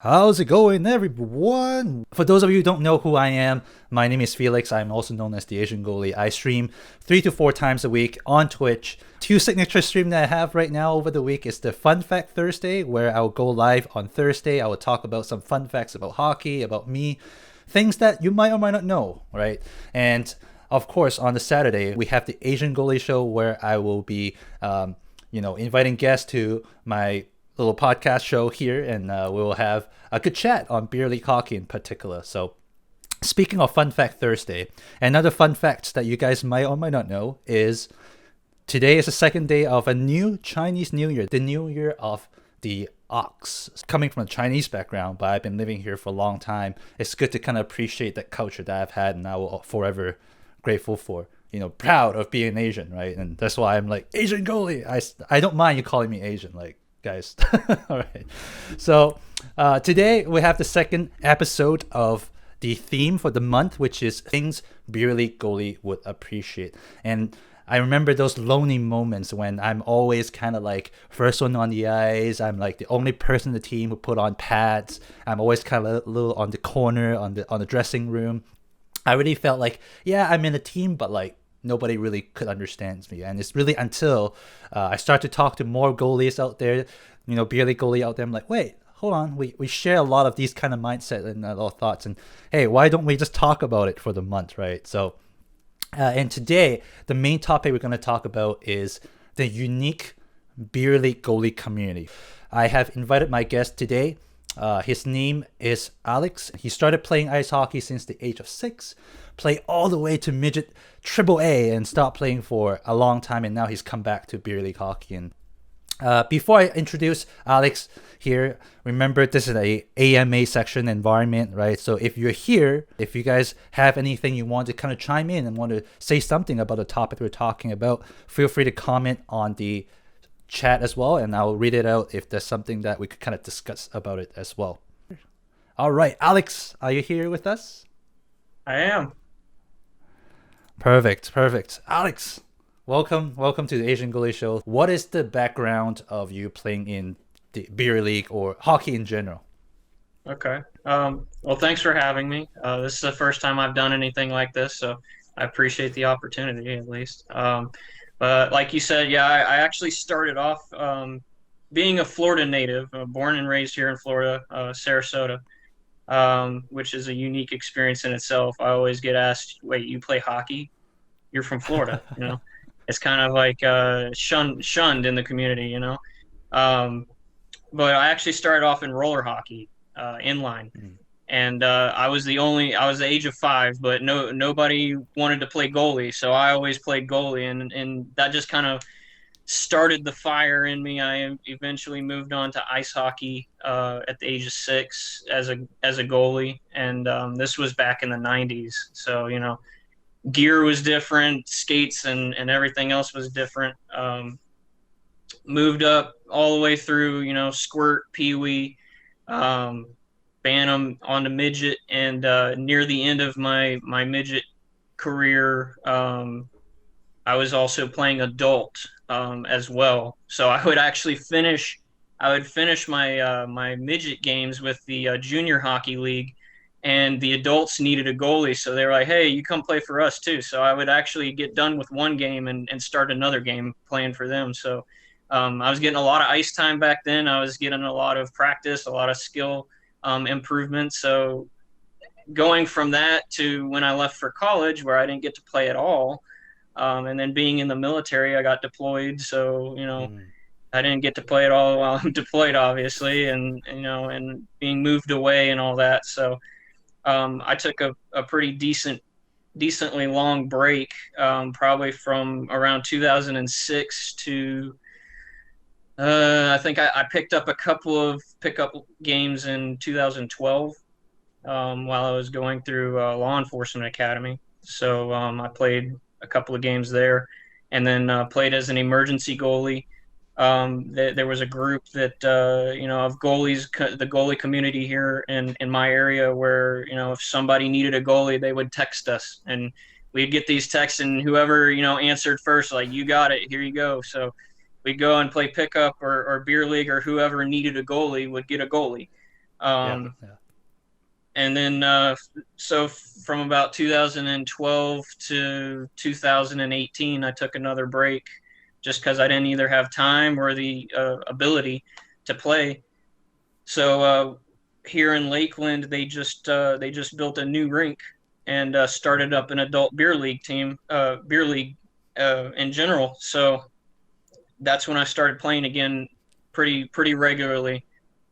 How's it going, everyone? For those of you who don't know who I am, my name is Felix. I'm also known as the Asian Goalie. I stream 3 to 4 times a week on Twitch. Two signature streams that I have right now over the week is the Fun Fact Thursday, where I'll go live on Thursday. I will talk about some fun facts about hockey, about me, things that you might or might not know, right? And of course, on the Saturday, we have the Asian Goalie Show, where I will be, inviting guests to my little podcast show here, and we'll have a good chat on beer league hockey in particular. So speaking of Fun Fact Thursday, another fun fact that you guys might or might not know is today is the second day of a new Chinese New Year, the New Year of the Ox. Coming from a Chinese background, but I've been living here for a long time, it's good to kind of appreciate that culture that I've had and I will forever grateful for. Proud of being Asian, right? And that's why I'm like Asian goalie. I don't mind you calling me Asian, like, guys. All right. So today we have the second episode of the theme for the month, which is things beer league goalie would appreciate. And I remember those lonely moments when I'm always kind of like first one on the ice. I'm like the only person in the team who put on pads. I'm always kind of a little on the corner on the dressing room. I really felt like, yeah, I'm in a team, but like nobody really could understand me. And it's really until I start to talk to more goalies out there, beer league goalie out there. I'm like, wait, hold on. We share a lot of these kind of mindset and thoughts. And hey, why don't we just talk about it for the month, right? So, and today, the main topic we're going to talk about is the unique beer league goalie community. I have invited my guest today. His name is Alex. He started playing ice hockey since the age of 6, played all the way to midget AAA and stopped playing for a long time, and now he's come back to beer league hockey. And before I introduce Alex here, remember this is a AMA section environment, right? So if you're here, if you guys have anything you want to kind of chime in and want to say something about the topic we're talking about, feel free to comment on the chat as well, and I'll read it out if there's something that we could kind of discuss about it as well. All right, Alex, are you here with us? I am. Perfect. Alex, welcome to the Asian Goalie Show. What is the background of you playing in the beer league or hockey in general? Okay. Well, thanks for having me. This is the first time I've done anything like this, so I appreciate the opportunity at least. But like you said, yeah, I actually started off being a Florida native, born and raised here in Florida, Sarasota, which is a unique experience in itself. I always get asked, wait, you play hockey? You're from Florida, It's kind of like shunned in the community, But I actually started off in roller hockey, inline. And I was the age of 5, but nobody wanted to play goalie, so I always played goalie, and that just kind of started the fire in me. I eventually moved on to ice hockey at the age of 6 as a goalie, and this was back in the 90s. So gear was different, skates and everything else was different. Moved up all the way through squirt, peewee, Bantam onto midget, and near the end of my midget career, I was also playing adult as well. So I would actually finish my my midget games with the junior hockey league, and the adults needed a goalie, so they were like, "Hey, you come play for us too." So I would actually get done with one game and start another game playing for them. So I was getting a lot of ice time back then. I was getting a lot of practice, a lot of skill improvement. So going from that to when I left for college, where I didn't get to play at all, and then being in the military, I got deployed. So I didn't get to play at all while I'm deployed, obviously, and and being moved away and all that. So I took a pretty decently long break, probably from around 2006 to I think I picked up a couple of pickup games in 2012 while I was going through law enforcement academy. So I played a couple of games there, and then played as an emergency goalie. There was a group that of goalies, the goalie community here in my area, where if somebody needed a goalie, they would text us, and we'd get these texts, and whoever answered first, like, you got it, here you go. So we'd go and play pickup or beer league, or whoever needed a goalie would get a goalie. Yeah. Um, Yeah. and then so from about 2012 to 2018, I took another break just because I didn't either have time or the ability to play. So here in Lakeland, they just built a new rink and started up an adult beer league team, beer league in general. So that's when I started playing again, pretty regularly,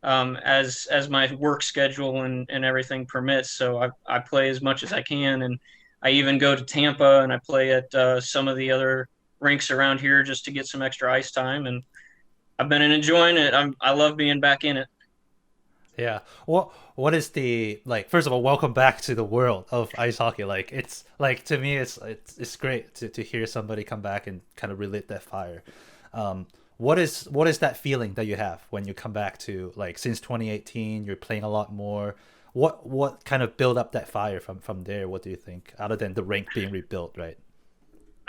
as my work schedule and everything permits. So I play as much as I can, and I even go to Tampa and I play at some of the other rinks around here just to get some extra ice time. And I've been enjoying it. I love being back in it. Yeah. What is the like? First of all, welcome back to the world of ice hockey. Like it's like to me, it's great to hear somebody come back and kind of relit that fire. What is that feeling that you have when you come back to like since 2018? You're playing a lot more. What kind of build up that fire from there? What do you think? Other than the rink being rebuilt, right?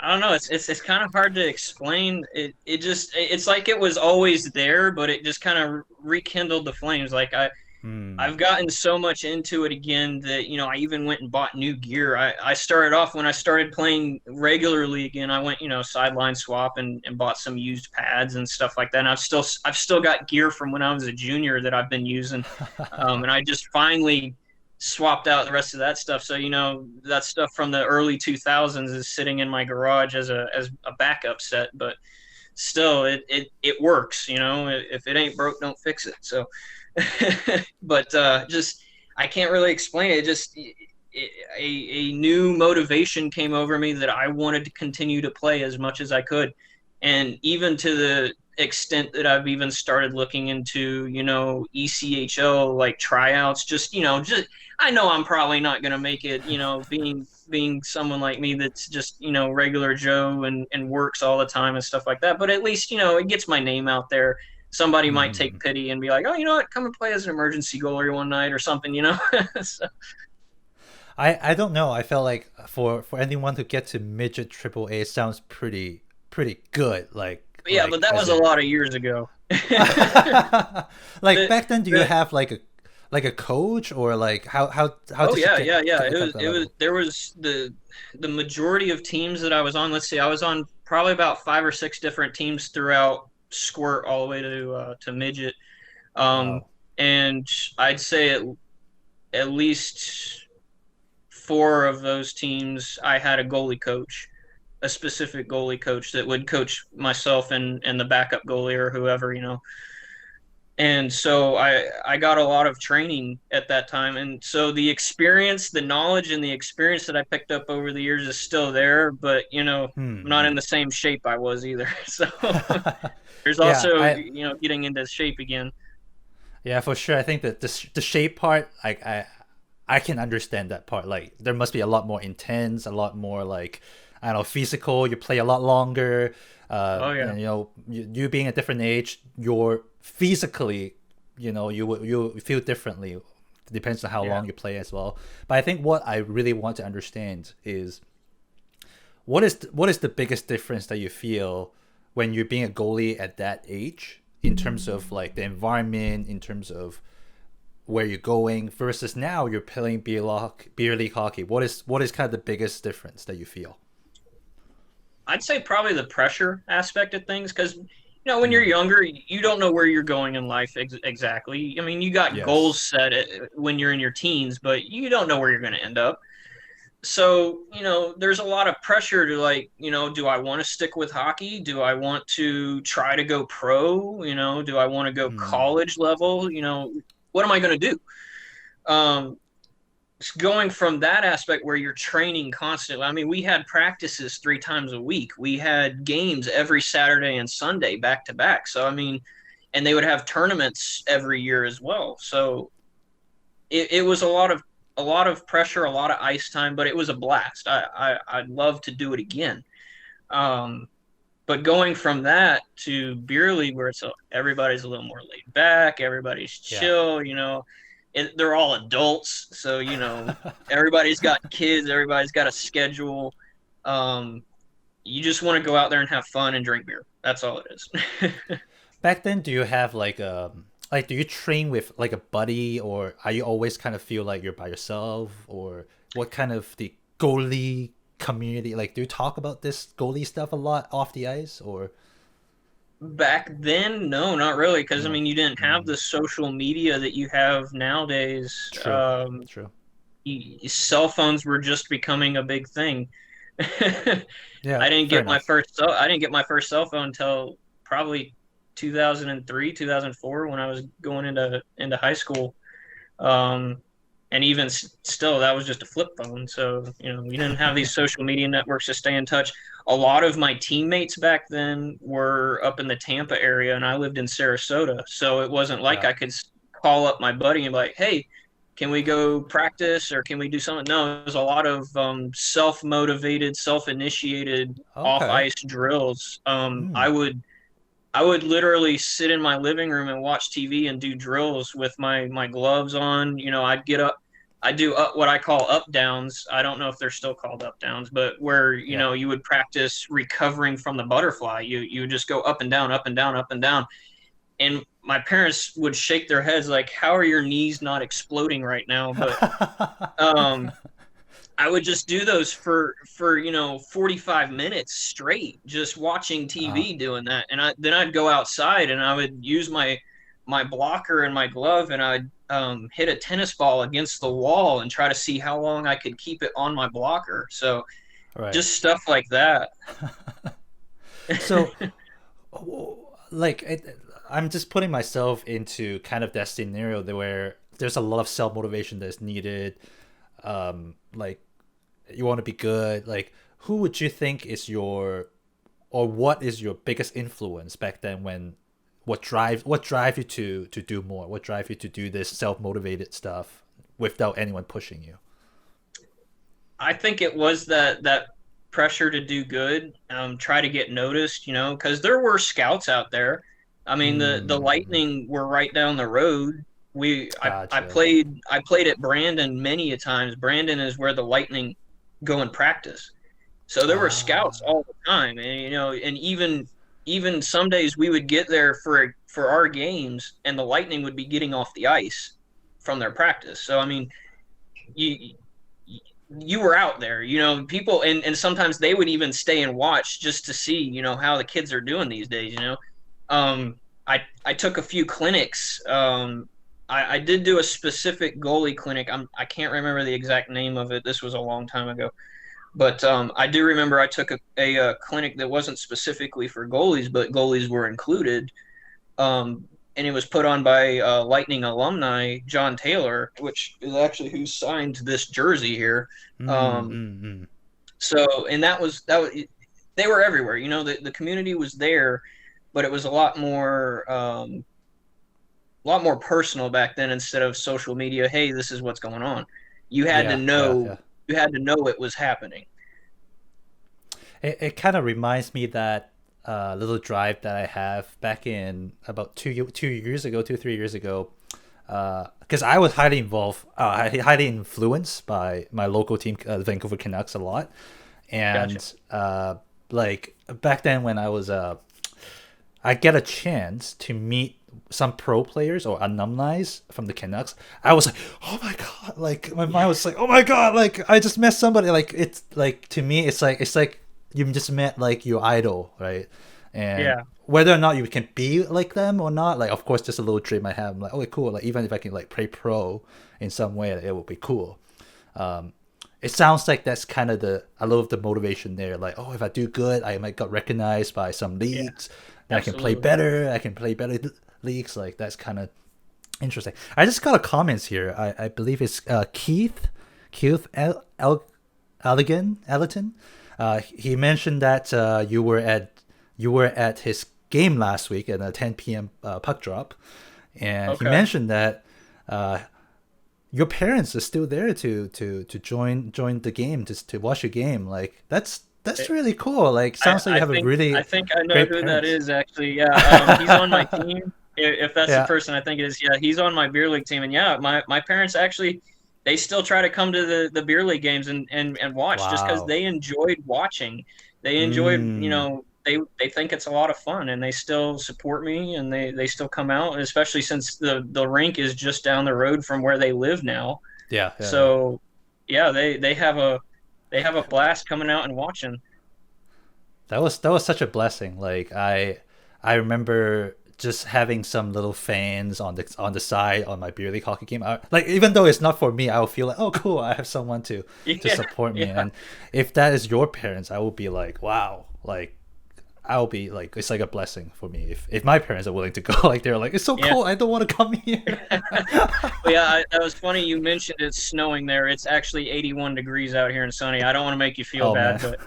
I don't know. It's kind of hard to explain. It's like it was always there, but it just kind of rekindled the flames. Like Hmm. I've gotten so much into it again that, I even went and bought new gear. I started off when I started playing regularly again. I went, sideline swap and bought some used pads and stuff like that. And I've still got gear from when I was a junior that I've been using. And I just finally swapped out the rest of that stuff. So, that stuff from the early 2000s is sitting in my garage as a backup set, but still it works, if it ain't broke, don't fix it. So, but just I can't really explain it. A new motivation came over me that I wanted to continue to play as much as I could, and even to the extent that I've even started looking into, ECHL like tryouts. Just I know I'm probably not going to make it. Being someone like me that's just regular Joe and works all the time and stuff like that. But at least it gets my name out there. Somebody might take pity and be like, oh, you know what, come and play as an emergency goalie one night or something. So, I don't know. I felt like for anyone to get to midget triple A, it sounds pretty good. yeah, but that was as a in lot of years ago. like the, back then. Do you the, have like a coach or like how oh did you yeah, yeah, yeah. get at that It was level? there was the majority of teams that I was on. Let's see, I was on probably about 5 or 6 different teams throughout Squirt all the way to midget. Um, Wow. and I'd say at least 4 of those teams I had a goalie coach, a specific goalie coach that would coach myself and the backup goalie or whoever. And so I got a lot of training at that time, and so the experience, the knowledge and the experience that I picked up over the years is still there, but I'm not Hmm. in the same shape I was either. So there's Yeah, also I getting into shape again. yeah, for sure. I think that the shape part, like I can understand that part. Like there must be a lot more intense, a lot more like I don't know, physical. You play a lot longer, Oh yeah. and you being a different age, you're physically, you feel differently. It depends on how Yeah. long you play as well. But I think what I really want to understand is what is the biggest difference that you feel when you're being a goalie at that age in terms of like the environment, in terms of where you're going versus now you're playing beer league hockey. What is kind of the biggest difference that you feel? I'd say probably the pressure aspect of things, because when you're Mm, younger, you don't know where you're going in life exactly. I mean, you got goals yes. set when you're in your teens, but you don't know where you're going to end up. So there's a lot of pressure to, like, do I want to stick with hockey? Do I want to try to go pro? Do I want to go Mm, college level? What am I going to do? um, Going from that aspect where you're training constantly. I mean, we had practices 3 times a week. We had games every Saturday and Sunday back to back. So I mean, and they would have tournaments every year as well. So it was a lot of pressure, a lot of ice time, but it was a blast. I'd love to do it again. Um, but going from that to beer league, where everybody's a little more laid back, everybody's yeah. chill, they're all adults, so everybody's got kids, everybody's got a schedule. Um, you just want to go out there and have fun and drink beer. That's all it is. Back then, do you have like like, do you train with like a buddy, or are you always kind of feel like you're by yourself, or what kind of the goalie community, like, do you talk about this goalie stuff a lot off the ice, or Back then, no, not really, because I no? mean, you didn't have Mm, the social media that you have nowadays. true, true. Cell phones were just becoming a big thing. Yeah, fair enough. I didn't get my first cell phone until probably 2003, 2004 when I was going into high school. Um, and even still, that was just a flip phone. So, you know, we didn't have these social media networks to stay in touch. A lot of my teammates back then were up in the Tampa area, and I lived in Sarasota. So it wasn't like Yeah. I could call up my buddy and be like, hey, can we go practice or can we do something? No, it was a lot of self-motivated, self-initiated Okay. off-ice drills. Hmm. I would literally sit in my living room and watch TV and do drills with my gloves on. You know, I'd get up, I do what I call up downs. I don't know if they're still called up downs, but where you Yeah. know you would practice recovering from the butterfly. You would just go up and down, up and down, up and down. And my parents would shake their heads like, "How are your knees not exploding right now?" But um, I would just do those for 45 minutes straight, just watching uh, TV doing that. And then I'd go outside and I would use my blocker and my glove and I'd hit a tennis ball against the wall and try to see how long I could keep it on my blocker. So right. just stuff like that. So, like, I'm just putting myself into kind of that scenario there where there's a lot of self motivation that's needed. Like, you want to be good. Like, who would you think is your, or what is your biggest influence back then, when what drive you to do more? What drive you to do this self motivated stuff without anyone pushing you? I think it was that pressure to do good, try to get noticed, because there were scouts out there. I mean, the Mm, Lightning were right down the road. gotcha. I played at Brandon many a times. Brandon is where the Lightning go and practice. So there were scouts Ah, all the time, and and even some days we would get there for our games, and the Lightning would be getting off the ice from their practice. So I mean, you you were out there, people, and sometimes they would even stay and watch just to see, how the kids are doing these days. Um, I took a few clinics. I did do a specific goalie clinic. I can't remember the exact name of it. This was a long time ago. But I do remember I took a clinic that wasn't specifically for goalies, but goalies were included. And it was put on by Lightning alumni John Taylor, which is actually who signed this jersey here. mm, Um, mm, mm. so, and that was they were everywhere. The community was there, but it was a lot more personal back then instead of social media. Hey, this is what's going on. You had to Yeah, yeah, know. yeah. You had to know it was happening. It kind of reminds me that little drive that I have back in about 2 years ago, 3 years ago, because I was highly involved, highly influenced by my local team, Vancouver Canucks, a lot, Gotcha. and like back then when I get a chance to meet some pro players or alumni from the Canucks, I was like, oh my god, like my mind was like, oh my god, like I just met somebody. Like, it's like, to me, it's like you just met like your idol, right? And Yeah. whether or not you can be like them or not, like, of course, just a little dream I have. I'm like, okay, cool. Like, even if I can like play pro in some way, it would be cool. Um, it sounds like that's kind of a little of the motivation there. Like, oh, if I do good, I might get recognized by some Yeah. leagues. Then I can play Absolutely. better. I can play better leagues. Like, that's kind of interesting. I just got a comments here. I believe it's Keith Allerton. He mentioned that you were at his game last week at a 10 p.m. Puck drop, and he Okay. mentioned that uh, your parents are still there to join the game, just to watch your game. Like, that's really cool. Like, sounds like you have a I really think I know great who that parents. is actually. Yeah, he's on my team. If that's the Yeah. person I think it is, yeah, he's on my beer league team. And yeah, my parents actually they still try to come to the beer league games and watch just because Wow. they enjoyed watching. They enjoyed Mm. they think it's a lot of fun, and they still support me, and they still come out, especially since the rink is just down the road from where they live now. Yeah. So yeah, they have a blast coming out and watching. That was such a blessing. Like I remember just having some little fans on the side on my beer league hockey game. Like even though it's not for me, I will feel like, oh cool, I have someone to Yeah, support me. yeah, And if that is your parents, I will be like, wow, like I'll be like, it's like a blessing for me if my parents are willing to go. Like they're like, it's so yeah. cold, I don't want to come here. But yeah, that was funny. You mentioned it's snowing there. It's actually 81 degrees out here and sunny. I don't want to make you feel Oh bad, man. but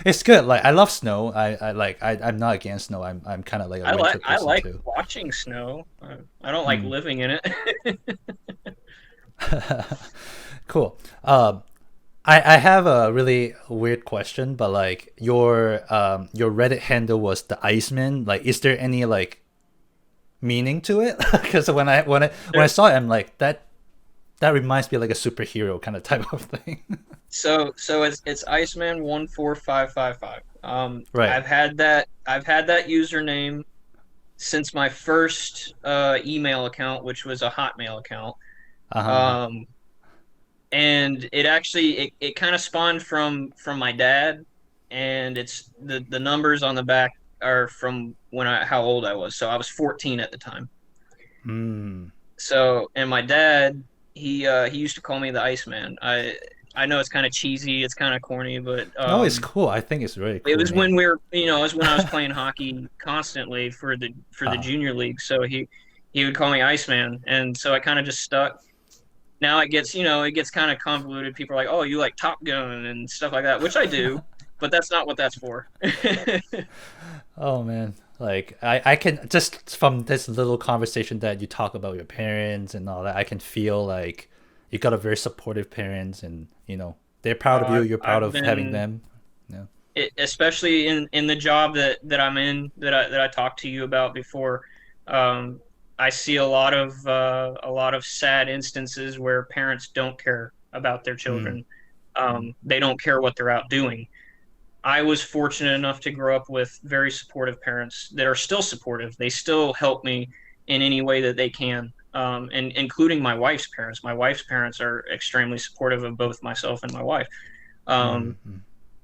It's good. Like I love snow. I'm not against snow. I'm kind of like a winter I person like too. watching snow. I don't like Mm. living in it. Cool. I have a really weird question, but like your Reddit handle was the Iceman. Like, is there any like meaning to it? Because when I There- saw it, I'm like that reminds me of like a superhero kind of type of thing. so it's Iceman 14555. Right. I've had that username since my first email account, which was a Hotmail account. Uh-huh. Um, and it actually it kind of spawned from my dad, and it's the numbers on the back are from when I how old I was. So I was 14 at the time. Mm. So, and my dad, he used to call me the Iceman. I know it's kind of cheesy, it's kind of corny, but No, it's cool. I think it's a really it cool was name. when we were, it was when I was playing hockey constantly for the Uh, junior league. So he would call me Iceman, and so I kind of just stuck. Now it gets, it gets kind of convoluted. People are like, "Oh, you like Top Gun and stuff like that," which I do, but that's not what that's for. oh man. Like I can just from this little conversation that you talk about your parents and all that, I can feel like you got a very supportive parents and they're proud of you, you're proud I've of having been them. Yeah. especially in the job that I'm in that I talked to you about before. Um, I see a lot of sad instances where parents don't care about their Mm. children. They don't care what they're out doing. I was fortunate enough to grow up with very supportive parents that are still supportive. They still help me in any way that they can, and including my wife's parents. My wife's parents are extremely supportive of both myself and my wife. Mm. Um, Mm.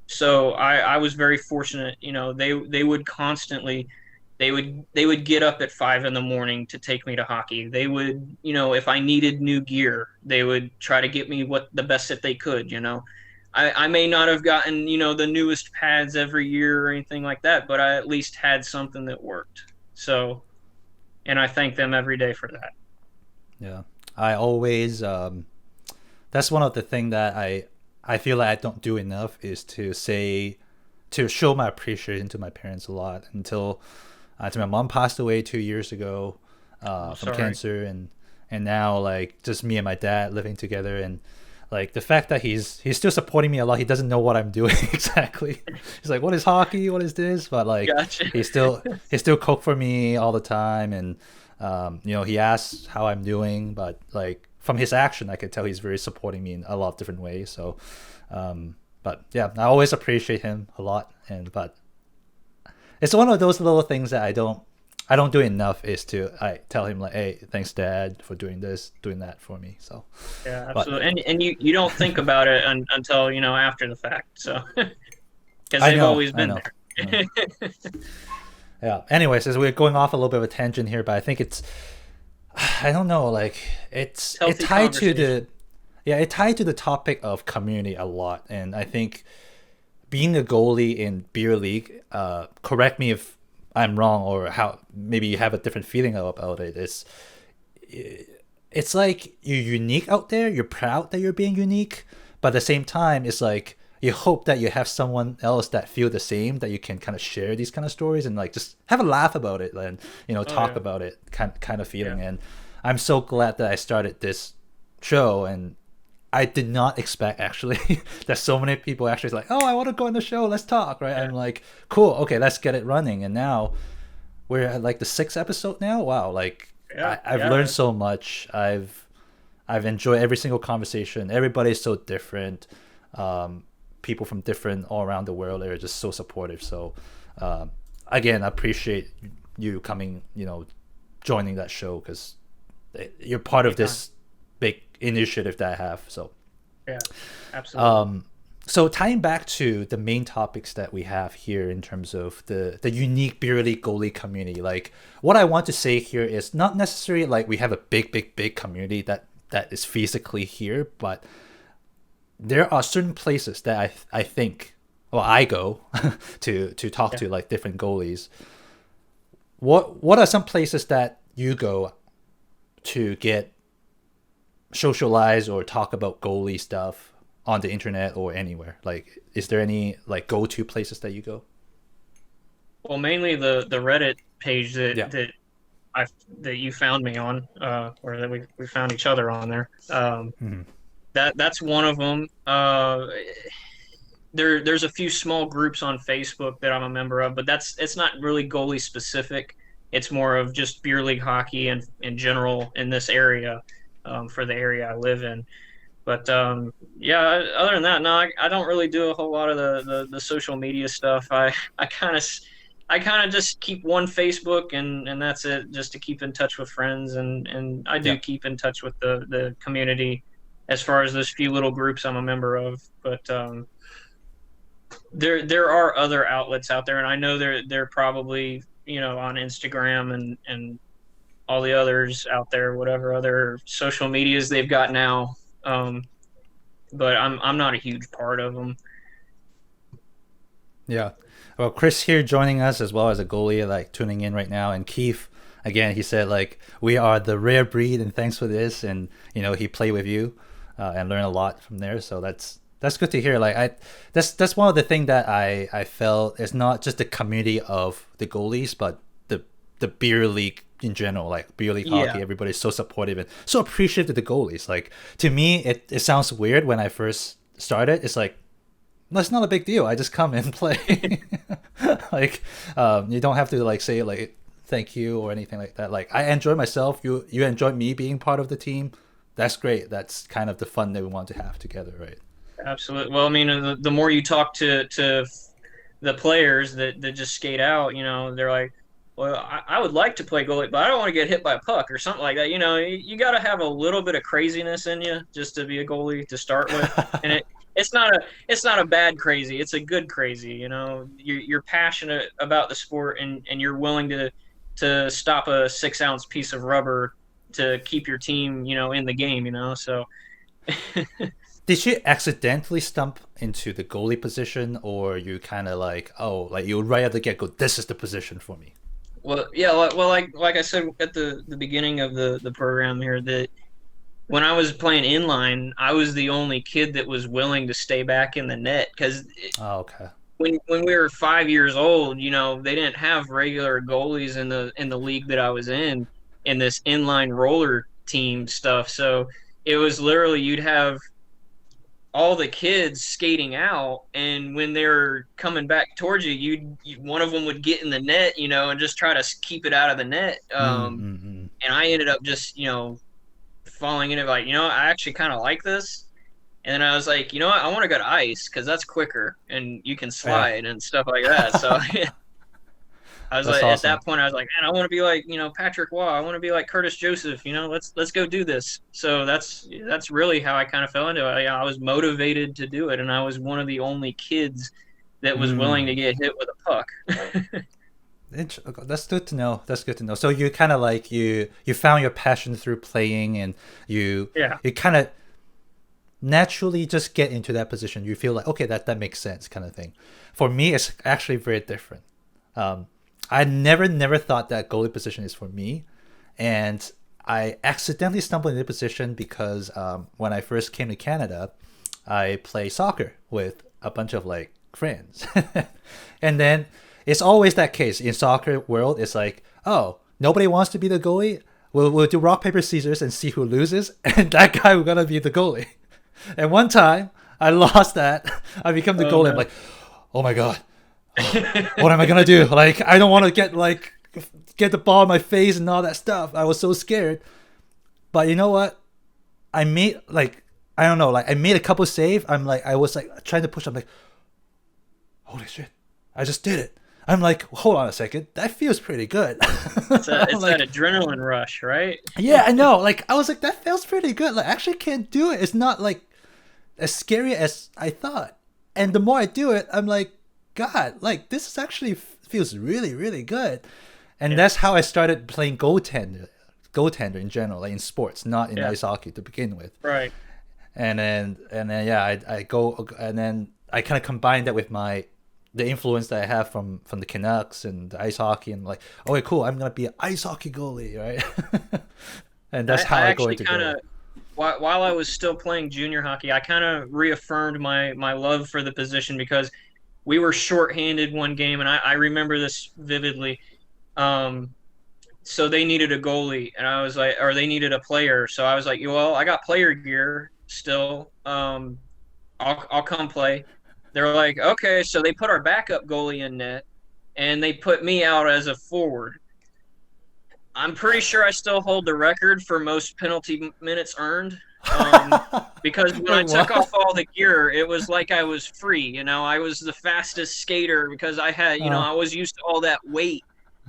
so I was very fortunate. They would constantly they would get up at 5 in the morning to take me to hockey. They would, if I needed new gear, they would try to get me what the best that they could. I may not have gotten, the newest pads every year or anything like that, but I at least had something that worked. So, and I thank them every day for that. Yeah. I always that's one of the thing that I feel like I don't do enough is to show my appreciation to my parents a lot until my mom passed away 2 years ago Oh, from sorry. cancer, and now like just me and my dad living together, and like the fact that he's still supporting me a lot. He doesn't know what I'm doing exactly. He's like, what is hockey, what is this, but like Gotcha. he still cook for me all the time, and he asks how I'm doing, but like from his action I could tell he's very supporting me in a lot of different ways. So but yeah, I always appreciate him a lot, and but it's one of those little things that I don't do enough is to I tell him like, hey, thanks dad for doing this, doing that for me. So Yeah, but absolutely. And you don't think about it until, after the fact. So, because I they've know, always I been know. there. Yeah. Anyways, as we're going off a little bit of a tangent here, but I think it's I don't know, like It's it healthy tied to conversation. the yeah, it tied to the topic of community a lot, and I think being a goalie in beer league, correct me if I'm wrong or how maybe you have a different feeling about it. It's like you're unique out there. You're proud that you're being unique, but at the same time, it's like you hope that you have someone else that feel the same, that you can kind of share these kind of stories and like just have a laugh about it and Oh talk yeah, about it, kind of yeah. feeling. And I'm so glad that I started this show, and I did not expect actually that so many people actually like, oh, I want to go on the show, let's talk, right? Yeah, I'm like, cool, okay, let's get it running. And now we're at like the sixth episode now. Wow, like yeah, I've yeah. learned so much. I've enjoyed every single conversation. Everybody's so different. Um, people from different all around the world that are just so supportive. So again, I appreciate you coming, joining that show, because you're part of this big initiative that I have. So yeah, absolutely. So tying back to the main topics that we have here in terms of the unique beer league goalie community, like what I want to say here is not necessarily like we have a big community that is physically here, but there are certain places that I think, well, I go to talk to like different goalies. What are some places that you go to get socialize or talk about goalie stuff on the internet or anywhere? Like, is there any like go-to places that you go? Well, mainly the Reddit page that you found me on, or that we found each other on there. That's one of them. There's a few small groups on Facebook that I'm a member of, but it's not really goalie specific. It's more of just beer league hockey and in general in this area, for the area I live in. But other than that, no, I don't really do a whole lot of the social media stuff. I kind of just keep one Facebook and that's it, just to keep in touch with friends, and I do keep in touch with the community as far as those few little groups I'm a member of. But there are other outlets out there, and I know they're probably on Instagram and all the others out there, whatever other social medias they've got now. But I'm not a huge part of them. Yeah. Well, Chris here joining us as well as a goalie, like tuning in right now, and Keith again, he said like we are the rare breed, and thanks for this, and he played with you and learned a lot from there. So that's good to hear. Like that's one of the things that I felt is not just the community of the goalies, but the beer league in general, like beer league hockey. Everybody's so supportive and so appreciative of the goalies. Like to me, it sounds weird when I first started. It's like, that's not a big deal. I just come and play. Like you don't have to like say like thank you or anything like that. Like I enjoy myself. You enjoy me being part of the team. That's great. That's kind of the fun that we want to have together, right? Absolutely. Well, I mean, the more you talk to the players that just skate out, they're like, well, I would like to play goalie, but I don't want to get hit by a puck or something like that. You got to have a little bit of craziness in you just to be a goalie to start with. And it's not a bad crazy. It's a good crazy. You're passionate about the sport, and you're willing to stop a 6-ounce piece of rubber to keep your team, in the game, So did you accidentally stump into the goalie position, or you kind of like, you right at the get-go, this is the position for me? Well, yeah. Well, like I said at the beginning of the program here, that when I was playing inline, I was the only kid that was willing to stay back in the net, because when we were 5 years old, they didn't have regular goalies in the league that I was in this inline roller team stuff. So it was literally, you'd have all the kids skating out, and when they were coming back towards you, one of them would get in the net, and just try to keep it out of the net. And I ended up just, falling in it, like, I actually kind of like this. And then I was like, I want to go to ice, because that's quicker and you can slide and stuff like that. So I was like, awesome. At that point, I was like, man, I want to be like, Patrick Waugh. I want to be like Curtis Joseph. Let's go do this. So that's really how I kind of fell into it. I was motivated to do it, and I was one of the only kids that was willing to get hit with a puck. That's good to know. So you kind of like you found your passion through playing, and you kind of naturally just get into that position. You feel like, okay, that makes sense, kind of thing. For me, it's actually very different. I never thought that goalie position is for me, and I accidentally stumbled into the position because when I first came to Canada, I play soccer with a bunch of like friends, and then it's always that case in soccer world. It's like, oh, nobody wants to be the goalie. We'll do rock paper scissors and see who loses, and that guy will gonna be the goalie. And one time I lost that. I become the goalie. Man. I'm like, oh my god. What am I gonna do? Like, I don't want to get the ball in my face and all that stuff. I was so scared. But you know what? I I don't know, like I made a couple save. I was like trying to push. I'm like, holy shit, I just did it. I'm like, hold on a second, that feels pretty good. It's like, that adrenaline rush, right? yeah, I know. Like I was like, that feels pretty good. Like I actually can't do it. It's not like as scary as I thought. And the more I do it, I'm like, God, like this is actually feels really, really good. And that's how I started playing goaltender in general, like in sports, not in ice hockey to begin with. Right. And then yeah, I go, and then I kind of combine that with the influence that I have from the Canucks and the ice hockey, and like, okay, cool, I'm gonna be an ice hockey goalie, right? And that's how I go into goal. While I was still playing junior hockey, I kind of reaffirmed my love for the position because we were shorthanded one game, and I remember this vividly. So they needed a goalie, and I was like, or they needed a player. So I was like, well, I got player gear still. I'll come play. They're like, okay. So they put our backup goalie in net, and they put me out as a forward. I'm pretty sure I still hold the record for most penalty minutes earned. Because when I took off all the gear, it was like I was free. You know, I was the fastest skater because I had, I was used to all that weight.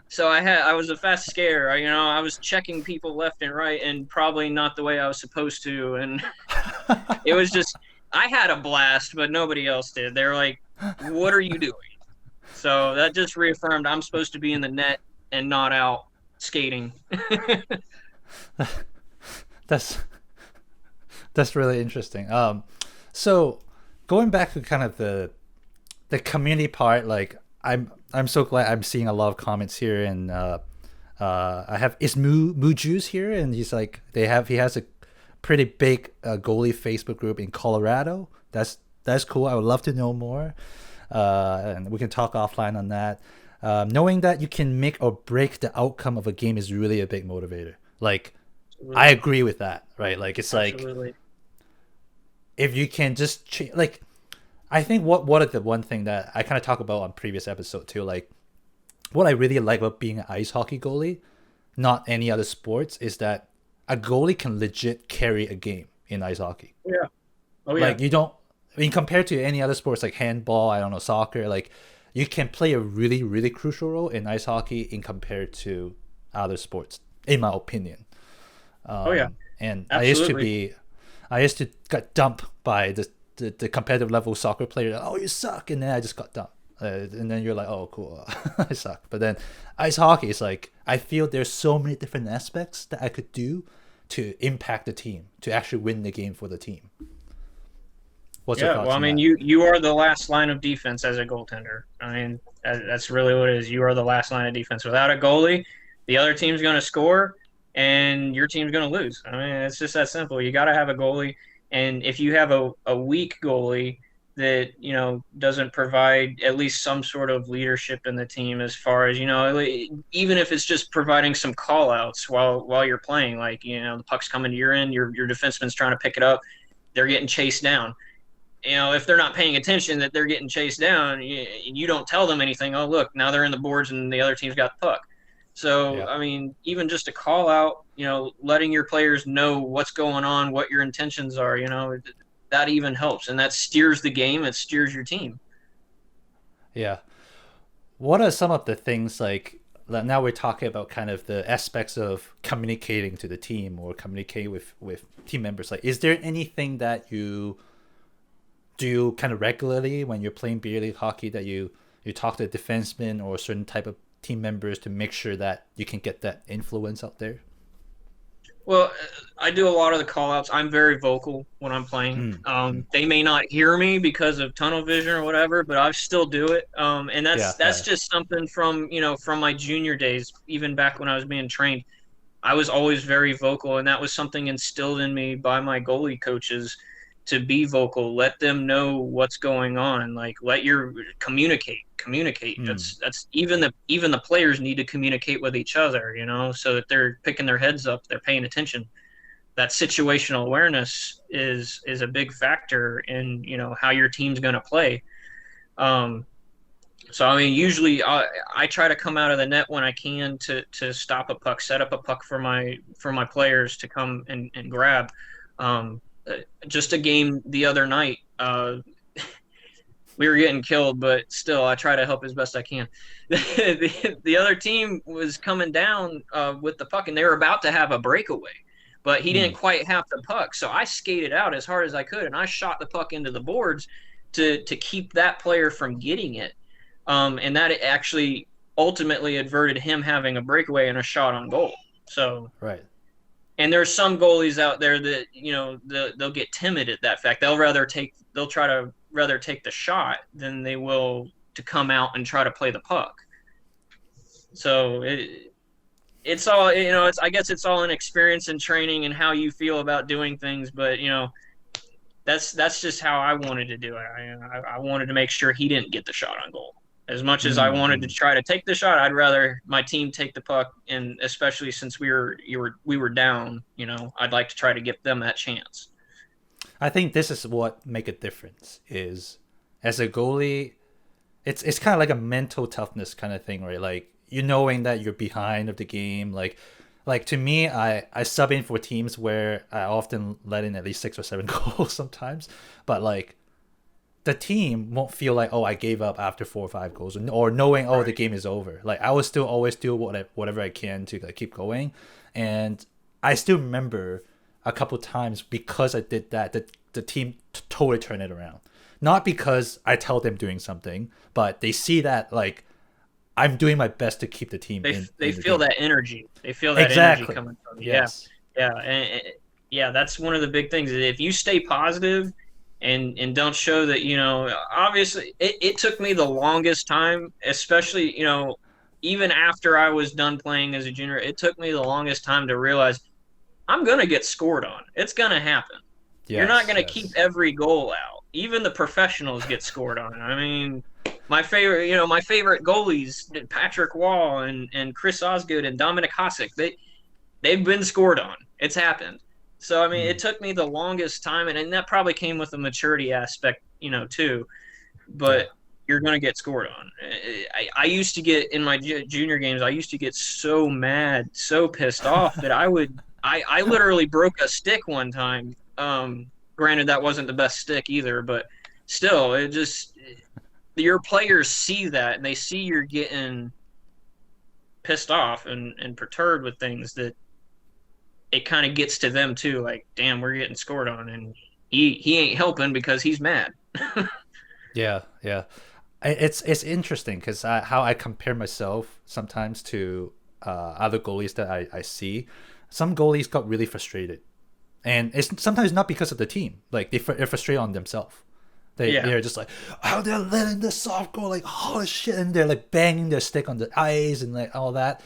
So I was a fast skater. I was checking people left and right, and probably not the way I was supposed to. And it was just, I had a blast, but nobody else did. They're like, "What are you doing?" So that just reaffirmed I'm supposed to be in the net and not out skating. That's really interesting. So going back to kind of the community part, like I'm so glad I'm seeing a lot of comments here, and I have Moo Juice here, and he's like he has a pretty big goalie Facebook group in Colorado. That's cool. I would love to know more, and we can talk offline on that. Knowing that you can make or break the outcome of a game is really a big motivator. Like, absolutely. I agree with that, right? Like, it's absolutely. Like, if you can just like, I think what is the one thing that I kind of talk about on previous episode too, like, what I really like about being an ice hockey goalie, not any other sports, is that a goalie can legit carry a game in ice hockey. Yeah. Oh yeah. Like, you don't, I mean, compared to any other sports like handball, I don't know, soccer, like, you can play a really, really crucial role in ice hockey in compared to other sports, in my opinion. Oh yeah. And absolutely. I used to get dumped by the competitive level soccer player. Oh, you suck, and then I just got dumped. And then you're like, oh, cool, I suck. But then ice hockey is like, I feel there's so many different aspects that I could do to impact the team, to actually win the game for the team. What's your thoughts well, I mean, you are the last line of defense as a goaltender. I mean, that's really what it is. You are the last line of defense. Without a goalie, the other team's going to score, and your team's going to lose. I mean, it's just that simple. You got to have a goalie, and if you have a weak goalie that, doesn't provide at least some sort of leadership in the team, as far as, even if it's just providing some call outs while you're playing, like, the puck's coming to your end, your defenseman's trying to pick it up, they're getting chased down. If they're not paying attention that they're getting chased down, you don't tell them anything. Oh, look, now they're in the boards and the other team's got the puck. So, yeah. I mean, even just a call out, letting your players know what's going on, what your intentions are, that even helps. And that steers the game. It steers your team. Yeah. What are some of the things, like, now we're talking about kind of the aspects of communicating to the team or communicating with team members. Like, is there anything that you do kind of regularly when you're playing beer league hockey that you talk to a defenseman or a certain type of team members to make sure that you can get that influence out there? Well, I do a lot of the call outs. I'm very vocal when I'm playing. They may not hear me because of tunnel vision or whatever, but I still do it. And that's just something from my junior days, even back when I was being trained. I was always very vocal, and that was something instilled in me by my goalie coaches, to be vocal. Let them know what's going on. Like, communicate. That's even the players need to communicate with each other, so that they're picking their heads up, they're paying attention. That situational awareness is a big factor in, how your team's going to play. So, I mean, usually I try to come out of the net when I can to stop a puck, set up a puck for my players to come and grab. just a game the other night. We were getting killed, but still, I try to help as best I can. The other team was coming down with the puck, and they were about to have a breakaway, but he didn't quite have the puck. So I skated out as hard as I could, and I shot the puck into the boards to keep that player from getting it. And that actually ultimately averted him having a breakaway and a shot on goal. So Right. and there's some goalies out there that, you know, they'll get timid at that fact. They'll try to rather take the shot than they will to come out and try to play the puck. So it's all, you know, I guess it's all in experience and training and how you feel about doing things. But, you know, that's just how I wanted to do it. I wanted to make sure he didn't get the shot on goal. As much as I wanted to try to take the shot, I'd rather my team take the puck, and especially since we were down, you know, I'd like to try to give them that chance. I think this is what make a difference is as a goalie, it's kind of like a mental toughness kind of thing, right? Like you knowing that you're behind of the game, like to me, I sub in for teams where I often let in at least 6 or 7 goals sometimes, but like the team won't feel like, oh, I gave up after 4 or 5 goals, or knowing, oh, the game is over. Like I will still always do whatever I can to like keep going, and I still remember a couple times because I did that, the team totally turned it around. Not because I tell them doing something, but they see that like I'm doing my best to keep the team. They feel that energy. They feel that exactly. energy coming from you. Yes. Yeah, that's one of the big things. If you stay positive and don't show that, you know, obviously it took me the longest time, especially, you know, even after I was done playing as a junior, it took me the longest time to realize I'm going to get scored on. It's going to happen. Yes, you're not going to keep every goal out. Even the professionals get scored on. I mean, my favorite goalies, Patrick Wall and Chris Osgood and Dominic Hasek, they've been scored on. It's happened. So, I mean, it took me the longest time, and that probably came with a maturity aspect, you know, too. But you're going to get scored on. I used to get, in my junior games, I used to get so mad, so pissed off that I literally broke a stick one time. Granted, that wasn't the best stick either, but still, it just your players see that and they see you're getting pissed off and perturbed with things, that it kind of gets to them too. Like, damn, we're getting scored on, and he ain't helping because he's mad. Yeah. It's interesting because how I compare myself sometimes to other goalies that I see. Some goalies got really frustrated. And it's sometimes not because of the team. Like they're frustrated on themselves. They're just like, oh, they're letting the soft go, like, holy shit, and they're like banging their stick on the ice and like all that.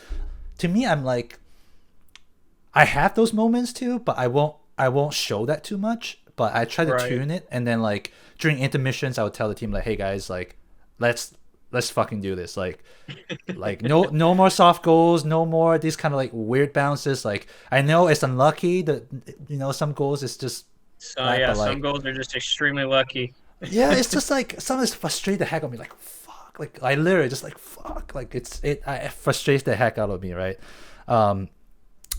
To me, I'm like, I have those moments too, but I won't show that too much. But I try to tune it, and then like during intermissions, I would tell the team like, hey guys, like let's fucking do this. Like no more soft goals, no more these kind of like weird bounces. Like I know it's unlucky that, you know, some goals is just some goals are just extremely lucky. Yeah, it's just like sometimes frustrate the heck out of me. Like fuck, like I literally just like fuck, like it frustrates the heck out of me, right? I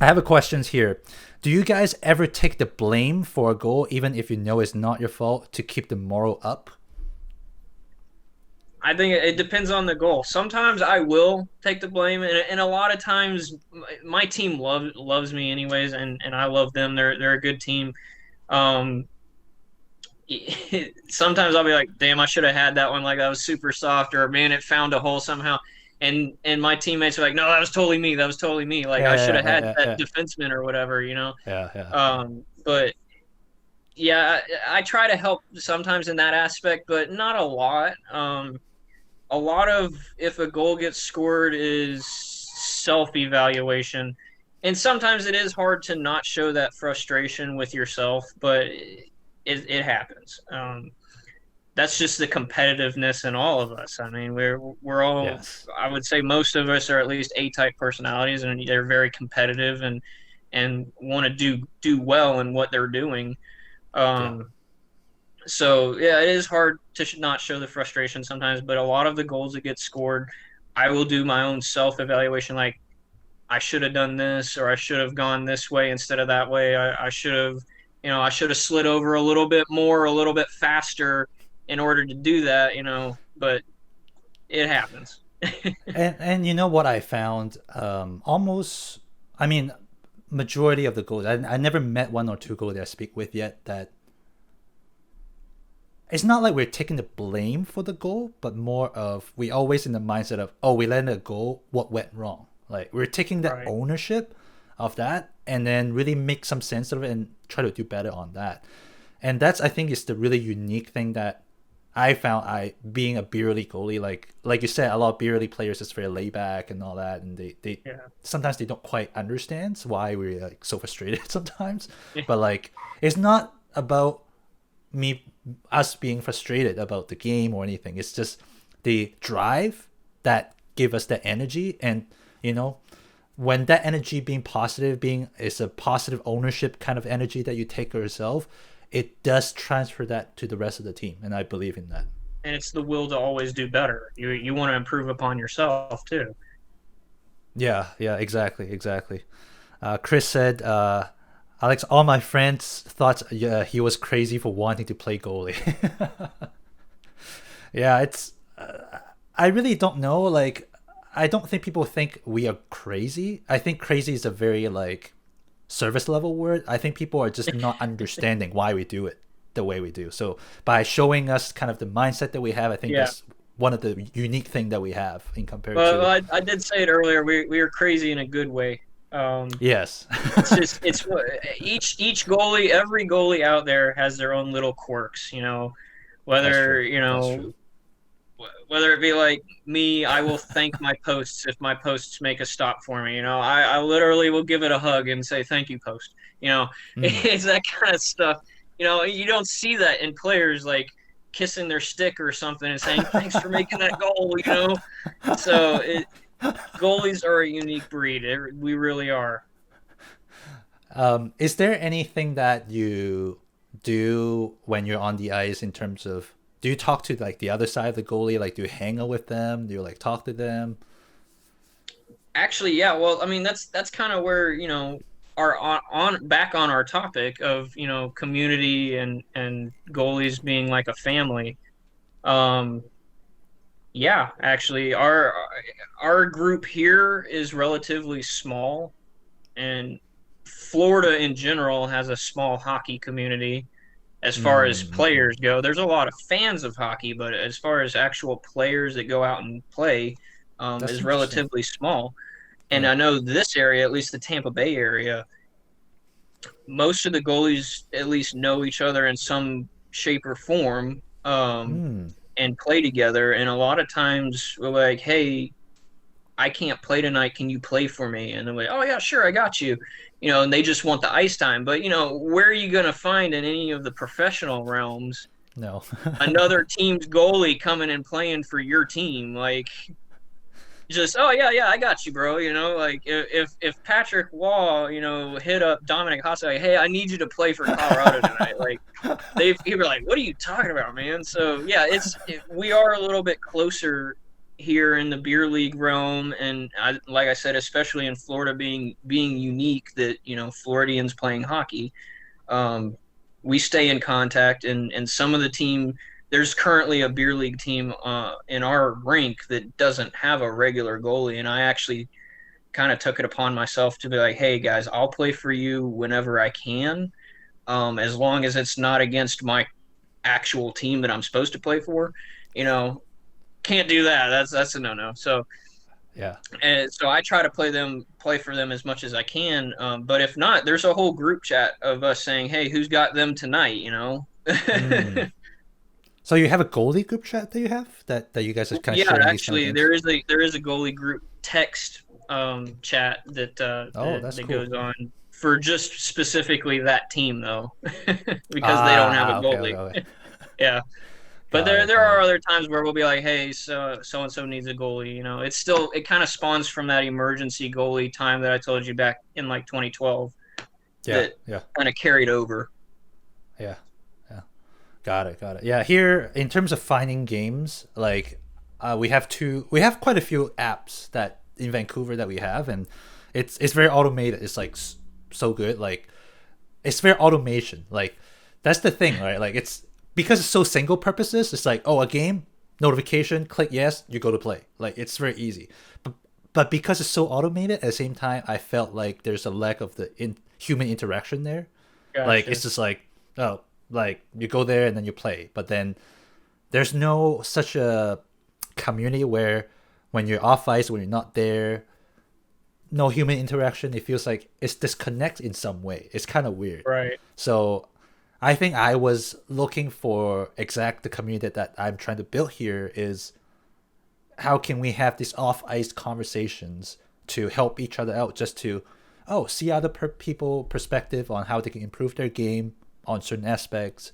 have a questions here. Do you guys ever take the blame for a goal, even if you know it's not your fault, to keep the moral up? I think it depends on the goal. Sometimes I will take the blame, and a lot of times my team loves me anyways, and I love them. They're a good team. Sometimes I'll be like, damn, I should have had that one. Like, that was super soft, or man, it found a hole somehow. And my teammates are like, no, that was totally me. That was totally me. Like, I should have had that defenseman or whatever, you know? But yeah, I try to help sometimes in that aspect, but not a lot. A lot of, if a goal gets scored, is self-evaluation. And sometimes it is hard to not show that frustration with yourself, but it happens. That's just the competitiveness in all of us. I mean, we're all, I would say most of us are at least A-type personalities, and they're very competitive and want to do well in what they're doing. So, yeah, it is hard to not show the frustration sometimes, but a lot of the goals that get scored, I will do my own self-evaluation, like, I should have done this, or I should have gone this way instead of that way. I should have, I should have slid over a little bit more, a little bit faster in order to do that, but it happens. And you know what I found? Almost, I mean, majority of the goalies. I never met one or two goalies I speak with yet that it's not like we're taking the blame for the goal, but more of we always in the mindset of, oh, we let it go, what went wrong? Like we're taking that Right. ownership of that and then really make some sense of it and try to do better on that. And that's I think is the really unique thing that I found I being a beer league goalie, like you said, a lot of beer league players is very laid back and all that, and they Yeah. sometimes they don't quite understand why we're like so frustrated sometimes. But like it's not about me us being frustrated about the game or anything. It's just the drive that give us that energy, and you know when that energy being positive being is a positive ownership kind of energy that you take yourself, it does transfer that to the rest of the team, and I believe in that. And it's the will to always do better. You want to improve upon yourself too. Yeah, exactly. Chris said, Alex, all my friends thought he was crazy for wanting to play goalie. Yeah, it's. I really don't know. Like, I don't think people think we are crazy. I think crazy is a very like service level word. I think people are just not understanding why we do it the way we do. So by showing us kind of the mindset that we have, I think Yeah. that's one of the unique thing that we have in compared Well, to. I did say it earlier. We are crazy in a good way. Yes. It's just each goalie, every goalie out there has their own little quirks. That's Whether true. That's true. whether it be like me, I will thank my posts if my posts make a stop for me. I literally will give it a hug and say thank you, post. Mm. It's that kind of stuff. You don't see that in players like kissing their stick or something and saying thanks for making that goal. So goalies are a unique breed. We really are. Is there anything that you do when you're on the ice in terms of do you talk to like the other side of the goalie? Like do you hang out with them? Do you like talk to them? Actually, yeah. Well, I mean, that's kind of where our on back on our topic of community and goalies being like a family. Um, yeah, actually, our group here is relatively small, and Florida in general has a small hockey community. As far as Mm-hmm. players go, there's a lot of fans of hockey, but as far as actual players that go out and play, That's is interesting. relatively small. And Yeah. I know this area, at least the Tampa Bay area, most of the goalies at least know each other in some shape or form, Mm. and play together. And a lot of times we're like, hey, I can't play tonight. Can you play for me? And they're like, oh, yeah, sure, I got you. And they just want the ice time. But, where are you going to find in any of the professional realms No. another team's goalie coming and playing for your team? Like, just oh yeah, I got you, bro. Like if Patrick Waugh hit up Dominic Haase like, hey, I need you to play for Colorado tonight, like he'd be like, what are you talking about, man? So yeah, we are a little bit closer here in the beer league realm, and like I said, especially in Florida being unique that Floridians playing hockey, um, we stay in contact, and some of the team. There's currently a beer league team in our rink that doesn't have a regular goalie, and I actually kind of took it upon myself to be like, "Hey guys, I'll play for you whenever I can, as long as it's not against my actual team that I'm supposed to play for." You know, can't do that. That's a no-no. So Yeah. and so I try to play for them as much as I can. But if not, there's a whole group chat of us saying, "Hey, who's got them tonight?" Mm. So you have a goalie group chat that you have that you guys are kind of Yeah, sharing these kind of actually, things. there is a goalie group text chat that Oh, that's that cool. goes on for just specifically that team though, because they don't have a Okay, goalie. okay. Yeah, but Got there it, there got are it. other times where we'll be like, hey, so and so needs a goalie. It kind of spawns from that emergency goalie time that I told you back in like 2012 Yeah, that yeah, kind of carried over. yeah, yeah. Got it. Yeah, here in terms of finding games, like we have quite a few apps that in Vancouver that we have, and it's very automated. It's like so good. Like it's very automation. Like that's the thing, right? Like it's because it's so single purposes. It's like, oh, a game notification, click yes, you go to play. Like it's very easy. But because it's so automated, at the same time, I felt like there's a lack of the human interaction there. Gotcha. Like it's just like, oh, like you go there and then you play, but then there's no such a community where when you're off ice, when you're not there, no human interaction. It feels like it's disconnect in some way. It's kind of weird. Right. So I think I was looking for the community that I'm trying to build here is how can we have these off ice conversations to help each other out, just to see other people perspective on how they can improve their game on certain aspects.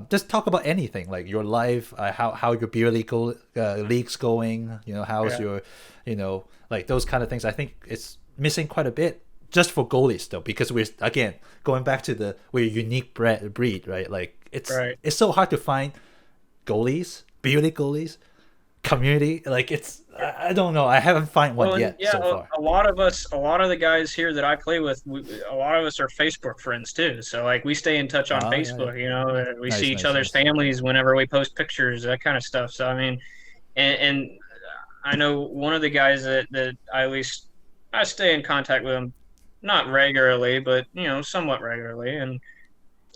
Just talk about anything, like your life, how your beer league's going, how's your, like those kind of things. I think it's missing quite a bit just for goalies though, because we're, again, going back to we're a unique breed, right? Like it's so hard to find goalies, beer league goalies, community. Like I don't know. I haven't found one yet so far. A lot of the guys here that I play with, a lot of us are Facebook friends too. So like we stay in touch on Facebook. Yeah. We see each other's families whenever we post pictures, that kind of stuff. So I mean, and I know one of the guys that I stay in contact with him, not regularly, but somewhat regularly, and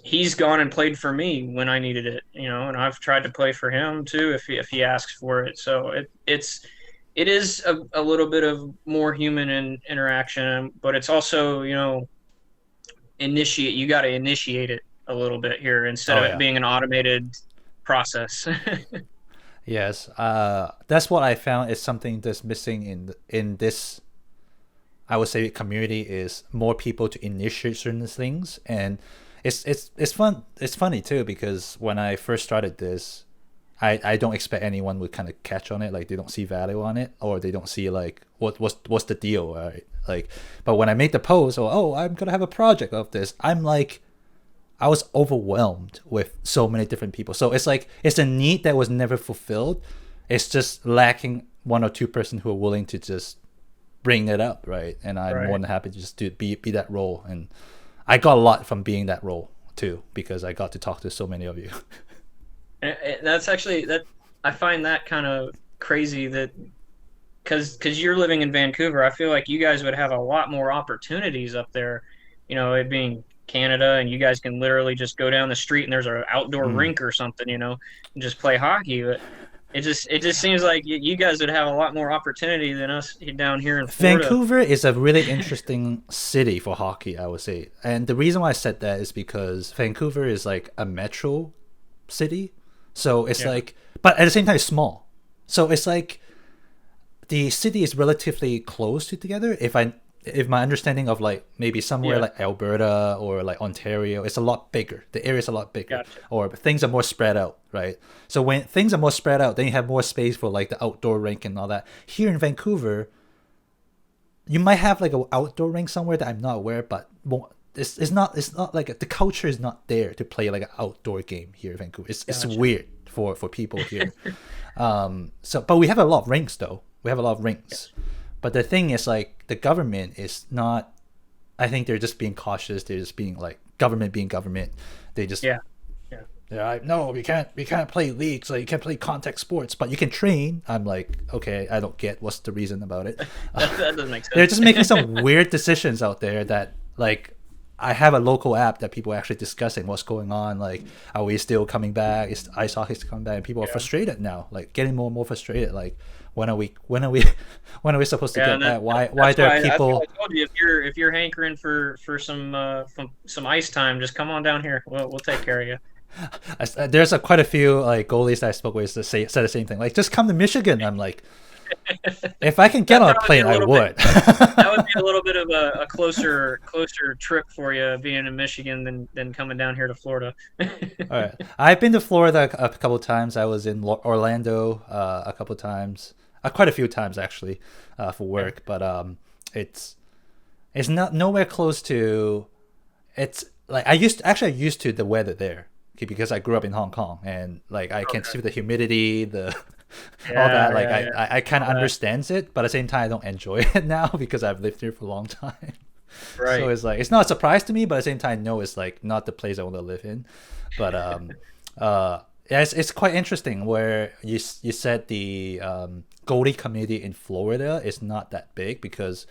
he's gone and played for me when I needed it, and I've tried to play for him too if he asks for it. So it is a little bit of more human interaction, but it's also, you got to initiate it a little bit here instead of it being an automated process. Yes, that's what I found is something that's missing in this, I would say, community, is more people to initiate certain things. And it's fun. It's funny too, because when I first started this, I don't expect anyone would kind of catch on it. Like they don't see value on it, or they don't see like what's the deal, right? Like, but when I made the post, I'm gonna have a project of this, I'm like, I was overwhelmed with so many different people. So it's like it's a need that was never fulfilled. It's just lacking one or two person who are willing to just bring it up, right? And I'm more than happy to just be that role. And I got a lot from being that role too, because I got to talk to so many of you. That's actually I find that kind of crazy, that because you're living in Vancouver, I feel like you guys would have a lot more opportunities up there, it being Canada, and you guys can literally just go down the street and there's an outdoor rink or something, and just play hockey. But it just seems like you guys would have a lot more opportunity than us down here in Florida. Vancouver is a really interesting city for hockey, I would say. And the reason why I said that is because Vancouver is like a metro city. So it's like, but at the same time, it's small. So it's like the city is relatively close together. If my understanding of like maybe somewhere like Alberta or like Ontario, it's a lot bigger. The area is a lot bigger, or things are more spread out, right? So when things are more spread out, then you have more space for like the outdoor rink and all that. Here in Vancouver, you might have like an outdoor rink somewhere that I'm not aware, but it's not like the culture is not there to play like an outdoor game here in Vancouver. It's weird for people here. But we have a lot of rinks though. We have a lot of rinks. But the thing is, like, the government is not, I think they're just being cautious. They're just being like government being government. They just they're like, no, we can't play leagues, like you can't play contact sports, but you can train. I'm like, okay, I don't get what's the reason about it. that doesn't make sense. They're just making some weird decisions out there that, like, I have a local app that people are actually discussing what's going on. Like, are we still coming back? Is ice hockey still coming back? And people are frustrated now, like getting more and more frustrated. Like, when are we supposed to get that? Why there are people? I told you, if you're hankering for some ice time, just come on down here. We'll take care of you. There's quite a few like goalies that I spoke with that said the same thing. Like, just come to Michigan. I'm like, if I can get on a plane, I would. That would be a little bit of a closer trip for you, being in Michigan than coming down here to Florida. All right, I've been to Florida a couple of times. I was in Orlando a couple of times, quite a few times actually, for work. But it's not nowhere close to. It's like I used to the weather there, because I grew up in Hong Kong, and like I can see the humidity, all that. Like I kind of understands it, but at the same time I don't enjoy it now because I've lived here for a long time. So Right. it's like it's not a surprise to me, but at the same time, no, it's like not the place I want to live in. But yeah, it's quite interesting where you said the goalie community in Florida is not that big because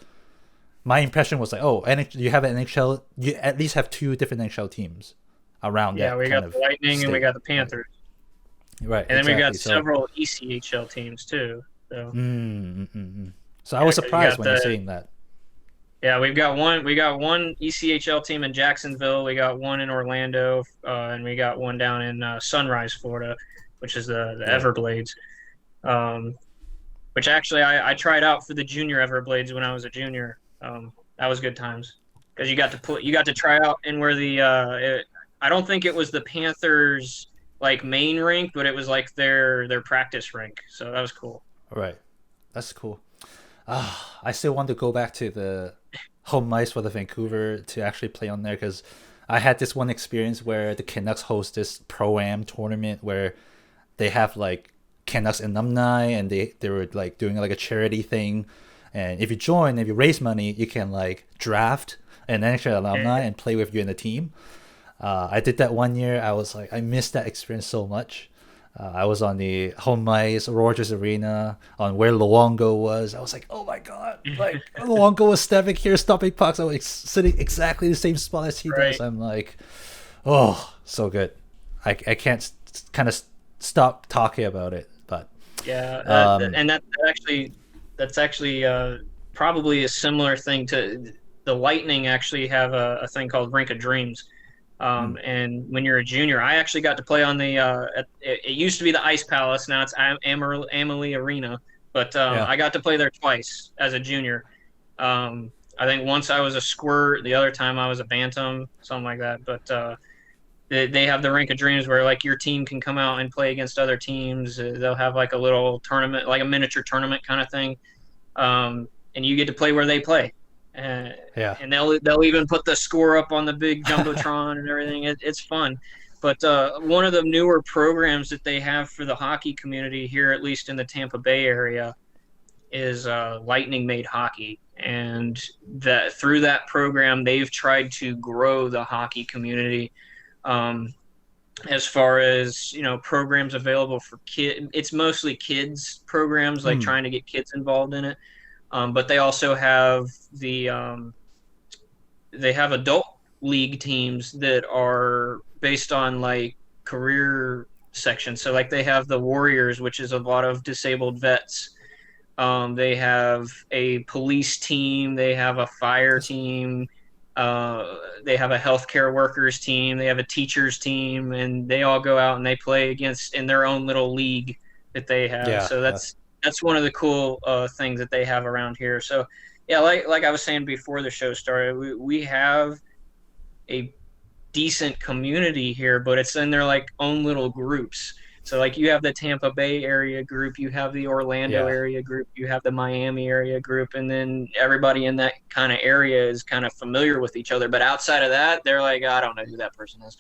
my impression was like, oh, you have an NHL, you at least have two different NHL teams around Yeah, that we kind got of the Lightning and we state. got the Right, Panthers, right, and then we got exactly. So, several ECHL teams too. So so I yeah, was 'cause you surprised got when you're the saying that. yeah, we've got one. We got one ECHL team in Jacksonville. We got one in Orlando, and we got one down in Sunrise, Florida, which is the Yeah. Everblades. Um, which actually I tried out for the junior Everblades when I was a junior. That was good times because you got to try out in where I don't think it was the Panthers like main rink, but it was like their practice rink. So that was cool. Right. That's cool. I still want to go back to the home ice for the Vancouver to actually play on there because I had this one experience where the Canucks host this pro-am tournament where they have like Canucks alumni and they were like doing like a charity thing. And if you raise money, you can like draft an NHL alumni and play with you in the team. I did that one year. I was like, I missed that experience so much. I was on the home ice, Rogers Arena, on where Luongo was. I was like, oh my god, like Luongo was stepping here, stopping pucks. I was sitting exactly the same spot as he Right. does. I'm like, oh, so good. I can't kind of stop talking about it, but Yeah, um, and that's actually probably a similar thing to the Lightning. Actually, have a thing called Rink of Dreams. mm, And when you're a junior, I actually got to play on it used to be the Ice Palace. Now it's Amalie Arena, but yeah, I got to play there twice as a junior. I think once I was a squirt, the other time I was a bantam, something like that. But they have the Rink of Dreams where like your team can come out and play against other teams. They'll have like a little tournament, like a miniature tournament kind of thing, and you get to play where they play. Uh, yeah, and they'll even put the score up on the big jumbotron and everything. It's fun. But one of the newer programs that they have for the hockey community here, at least in the Tampa Bay area, is Lightning Made Hockey, and that through that program they've tried to grow the hockey community. Um, as far as programs available for kids, it's mostly kids programs, like mm, trying to get kids involved in it. But they also have they have adult league teams that are based on like career sections. So like they have the Warriors, which is a lot of disabled vets. They have a police team. They have a fire team. They have a healthcare workers team. They have a teachers team, and they all go out and they play against in their own little league that they have. yeah, So that's one of the cool things that they have around here. So yeah, like I was saying before the show started, we have a decent community here, but it's in their like own little groups. So like you have the Tampa Bay area group, you have the Orlando yeah. area group, you have the Miami area group, and then everybody in that kind of area is kind of familiar with each other. But outside of that, they're like, I don't know who that person is.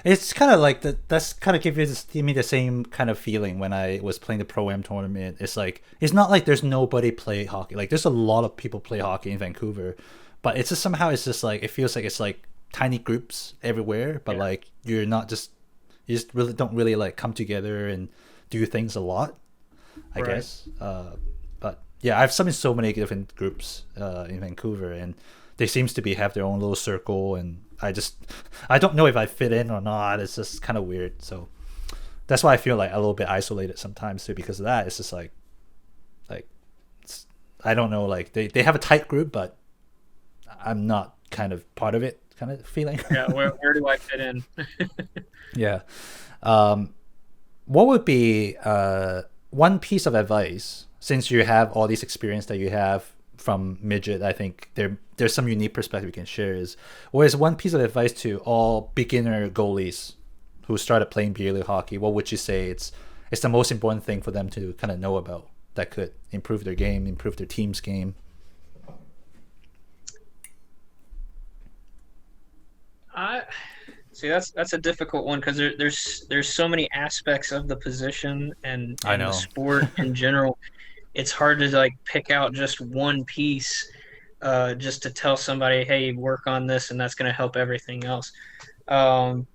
It's kind of like that's kind of give me the same kind of feeling when I was playing the Pro Am tournament. It's like it's not like there's nobody play hockey. Like there's a lot of people play hockey in Vancouver, but it's just somehow it's just like it feels like it's like tiny groups everywhere. But Yeah, like you just really don't really like come together and do things a lot. I right. guess. But yeah, I've seen so many different groups in Vancouver, and they seems to be have their own little circle, and I don't know if I fit in or not. It's just kind of weird. So that's why I feel like a little bit isolated sometimes too, because of that. It's just like I don't know. Like they have a tight group, but I'm not kind of part of it. Kind of feeling. Yeah, where do I fit in? Yeah. Um, what would be one piece of advice since you have all these experience that you have from midget? I think there's some unique perspective you can share. Is what is one piece of advice to all beginner goalies who started playing beer league hockey? What would you say it's the most important thing for them to kind of know about that could improve their game, improve their team's game? I see that's a difficult one because there's so many aspects of the position I and the know. sport in general. It's hard to like pick out just one piece. just to tell somebody, hey, work on this, and that's going to help everything else. Um,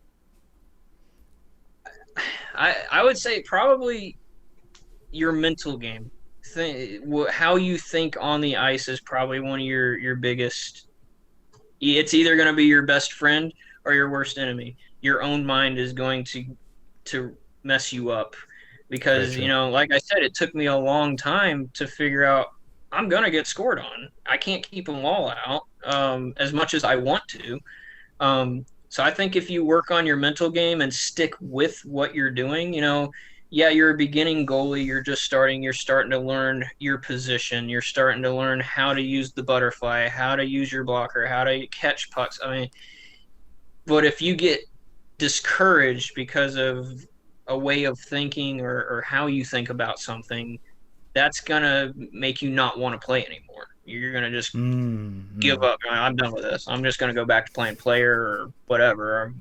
I would say probably your mental game. How you think on the ice is probably one of your biggest. It's either going to be your best friend or your worst enemy. Your own mind is going to mess you up because like I said, it took me a long time to figure out I'm going to get scored on. I can't keep them all out as much as I want to. So I think if you work on your mental game and stick with what you're doing, yeah, you're a beginning goalie. You're just starting. You're starting to learn your position. You're starting to learn how to use the butterfly, how to use your blocker, how to catch pucks. I mean, but if you get discouraged because of a way of thinking or how you think about something, that's going to make you not want to play anymore. You're going to just give up. I'm done with this. I'm just going to go back to playing player or whatever.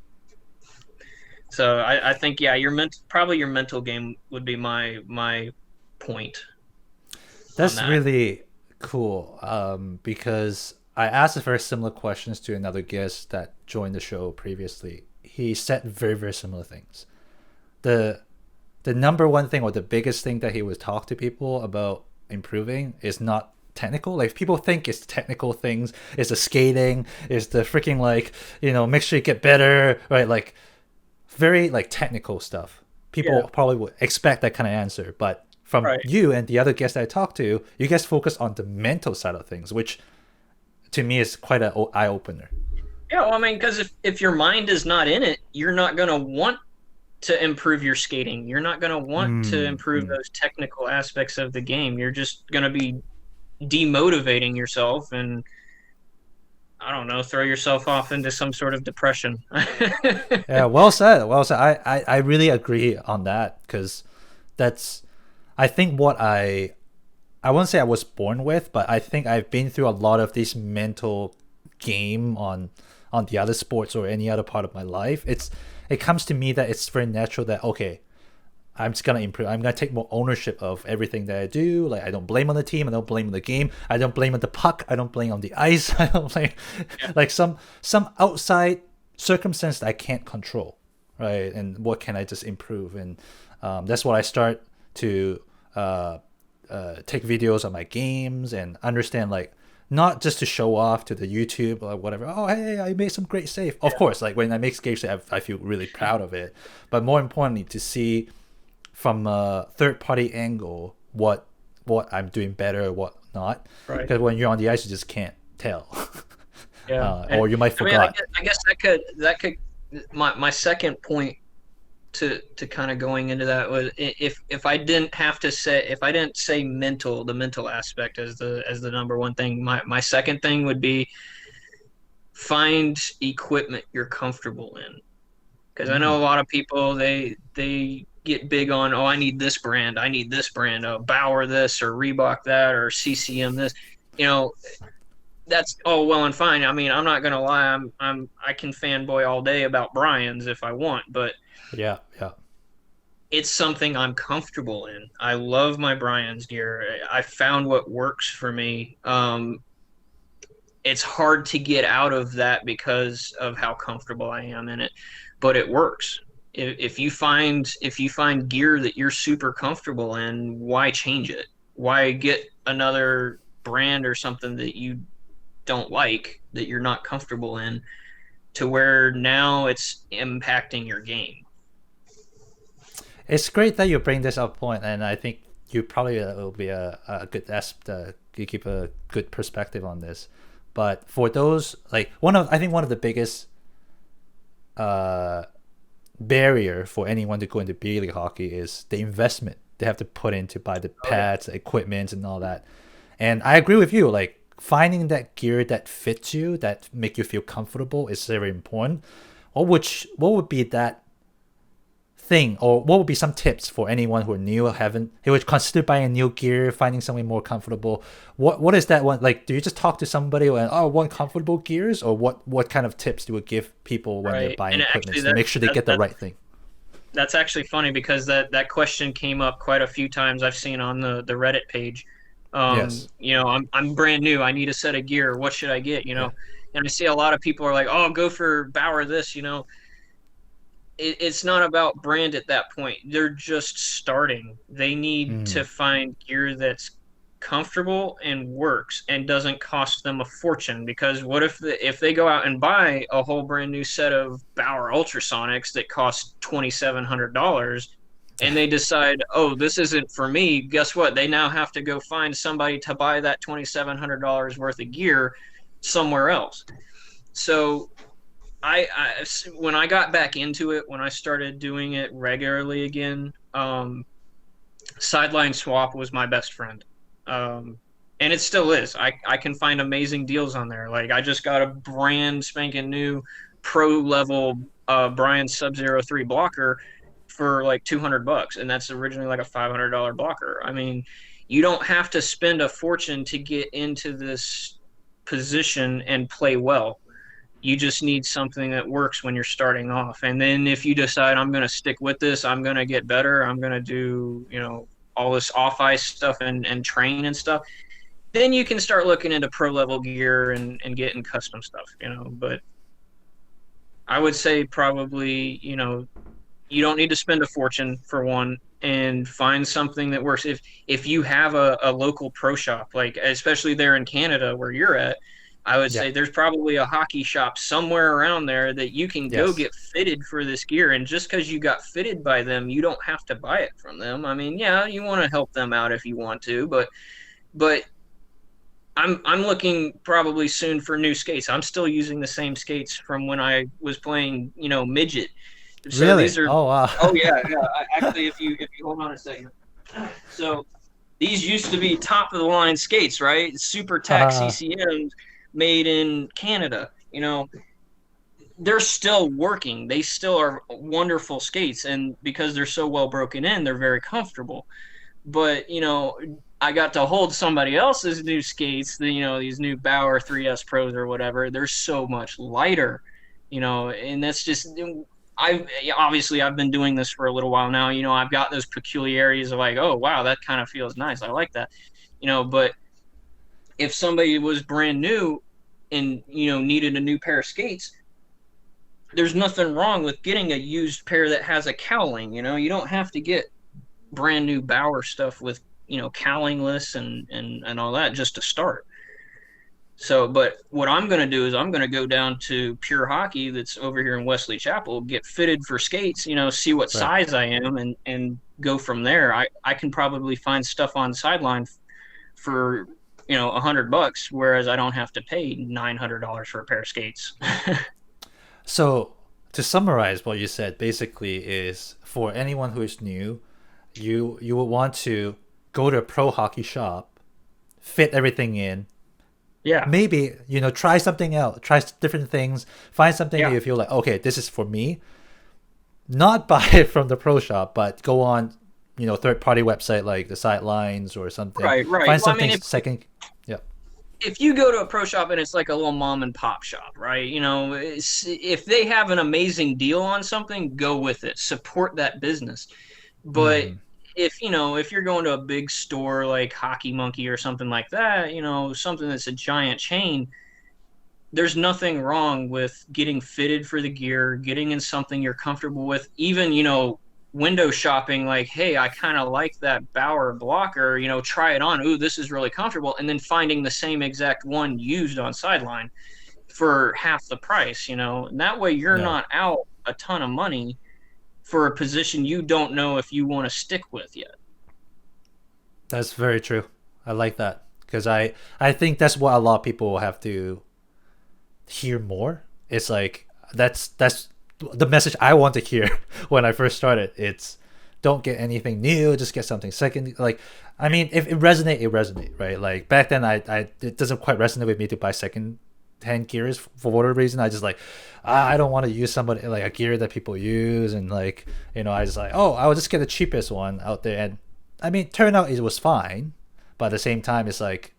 So I think, yeah, probably your mental game would be my point. That's really cool because I asked very similar questions to another guest that joined the show previously. He said very, very similar things. The number one thing or the biggest thing that he would talk to people about improving is not technical. Like people think it's technical things, it's the skating, it's the freaking make sure you get better, right? Like very technical stuff. People probably would expect that kind of answer, but from you and the other guests that I talked to, you guys focus on the mental side of things, which to me is quite an eye opener. Yeah, well, I mean, because if your mind is not in it, you're not going to want to improve your skating. You're not going to want to improve those technical aspects of the game. You're just going to be demotivating yourself and, I don't know, throw yourself off into some sort of depression. Yeah, well said. Well said. I really agree on that because that's, I think what I won't say I was born with, but I think I've been through a lot of this mental game on the other sports or any other part of my life. It comes to me that it's very natural that, okay, I'm just going to improve. I'm going to take more ownership of everything that I do. Like, I don't blame on the team. I don't blame on the game. I don't blame on the puck. I don't blame on the ice. I don't blame like some outside circumstance that I can't control, right? And what can I just improve? And that's what I start to take videos of my games and understand, like, not just to show off to the YouTube or whatever. Oh, hey, I made some great save. Of course, like when I make great save, I feel really proud of it. But more importantly, to see from a third-party angle what I'm doing better or what not. Right. Because when you're on the ice, you just can't tell. Yeah. Or you might forget. I mean, I guess that could my second point to kind of going into that was if I didn't say the mental aspect as the number one thing, my second thing would be find equipment you're comfortable in, because I know a lot of people they get big on, I need this brand, Bauer this or Reebok that or CCM this, that's all well and fine. I mean, I'm not gonna lie, I can fanboy all day about Brian's if I want, but yeah, it's something I'm comfortable in. I love my Brian's gear. I found what works for me. It's hard to get out of that because of how comfortable I am in it, but it works. If you find gear that you're super comfortable in, why change it? Why get another brand or something that you don't like, that you're not comfortable in, to where now it's impacting your game? It's great that you bring this up point, and I think you probably will be a good you keep a good perspective on this. But for those, like, I think one of the biggest barrier for anyone to go into beer league hockey is the investment they have to put in to buy the pads, equipment, and all that. And I agree with you. Like, finding that gear that fits you, that make you feel comfortable, is very important. What would be that thing, or what would be some tips for anyone who are new, who would consider buying new gear, finding something more comfortable? What is that one? Like, do you just talk to somebody and want comfortable gears, or what kind of tips do you give people when they're buying equipment to make sure they get the right thing? That's actually funny because that question came up quite a few times I've seen on the Reddit page. Yes. I'm brand new. I need a set of gear. What should I get? Yeah. And I see a lot of people are like, oh, go for Bauer this. It's not about brand at that point. They're just starting. They need to Mm. find gear that's comfortable and works and doesn't cost them a fortune. Because what if they go out and buy a whole brand new set of Bauer Ultrasonics that cost $2,700 and they decide, oh, this isn't for me? Guess what? They now have to go find somebody to buy that $2,700 worth of gear somewhere else. So when I got back into it, when I started doing it regularly again, Sideline Swap was my best friend. And it still is. I can find amazing deals on there. Like I just got a brand spanking new pro level Brian Sub-Zero 3 blocker for like $200, and that's originally like a $500 blocker. I mean, you don't have to spend a fortune to get into this position and play well. You just need something that works when you're starting off. And then if you decide I'm going to stick with this, I'm going to get better, I'm going to do, all this off ice stuff and train and stuff, then you can start looking into pro level gear and getting custom stuff, but I would say probably, you don't need to spend a fortune for one, and find something that works. If you have a local pro shop, like especially there in Canada where you're at, I would say there's probably a hockey shop somewhere around there that you can go get fitted for this gear. And just because you got fitted by them, you don't have to buy it from them. I mean, yeah, you want to help them out if you want to, but I'm looking probably soon for new skates. I'm still using the same skates from when I was playing, midget. So Really? these are, Oh wow. oh yeah. Actually, if you hold on a second. So these used to be top of the line skates, right? Super Tack CCMs made in Canada. They're still working. They still are wonderful skates, and because they're so well broken in, they're very comfortable. But I got to hold somebody else's new skates, these new Bauer 3S Pros or whatever. They're so much lighter, and that's just, I've been doing this for a little while now. I've got those peculiarities of like, oh wow, that kind of feels nice. I like that, but if somebody was brand new and needed a new pair of skates, there's nothing wrong with getting a used pair that has a cowling. You don't have to get brand new Bauer stuff with cowlingless and all that just to start. So, but what I'm going to do is I'm going to go down to Pure Hockey that's over here in Wesley Chapel, get fitted for skates, see what size I am, and go from there. I can probably find stuff on Sideline for $100, whereas I don't have to pay $900 for a pair of skates. So to summarize what you said, basically is for anyone who is new, you would want to go to a pro hockey shop, fit everything in. Yeah. Maybe, try something out, try different things, find something that you feel like, okay, this is for me. Not buy it from the pro shop, but go on, third-party website like the Sidelines or something. Right. Find something second. Yeah. If you go to a pro shop and it's like a little mom and pop shop, right? If they have an amazing deal on something, go with it. Support that business. But if you're going to a big store like Hockey Monkey or something like that, something that's a giant chain, there's nothing wrong with getting fitted for the gear, getting in something you're comfortable with, even, window shopping, like, hey, I kind of like that Bauer blocker, try it on. Ooh, this is really comfortable. And then finding the same exact one used on Sideline for half the price, and that way you're not out a ton of money for a position you don't know if you want to stick with yet. That's very true. I like that, because I think that's what a lot of people will have to hear more. It's like that's the message I want to hear when I first started. It's don't get anything new, just get something second. Like, I mean, if it resonate, right? Like back then, it doesn't quite resonate with me to buy second hand gears for whatever reason. I just like, I don't want to use somebody like a gear that people use, and like, I just like, oh, I will just get the cheapest one out there. And I mean, turned out it was fine, but at the same time, it's like,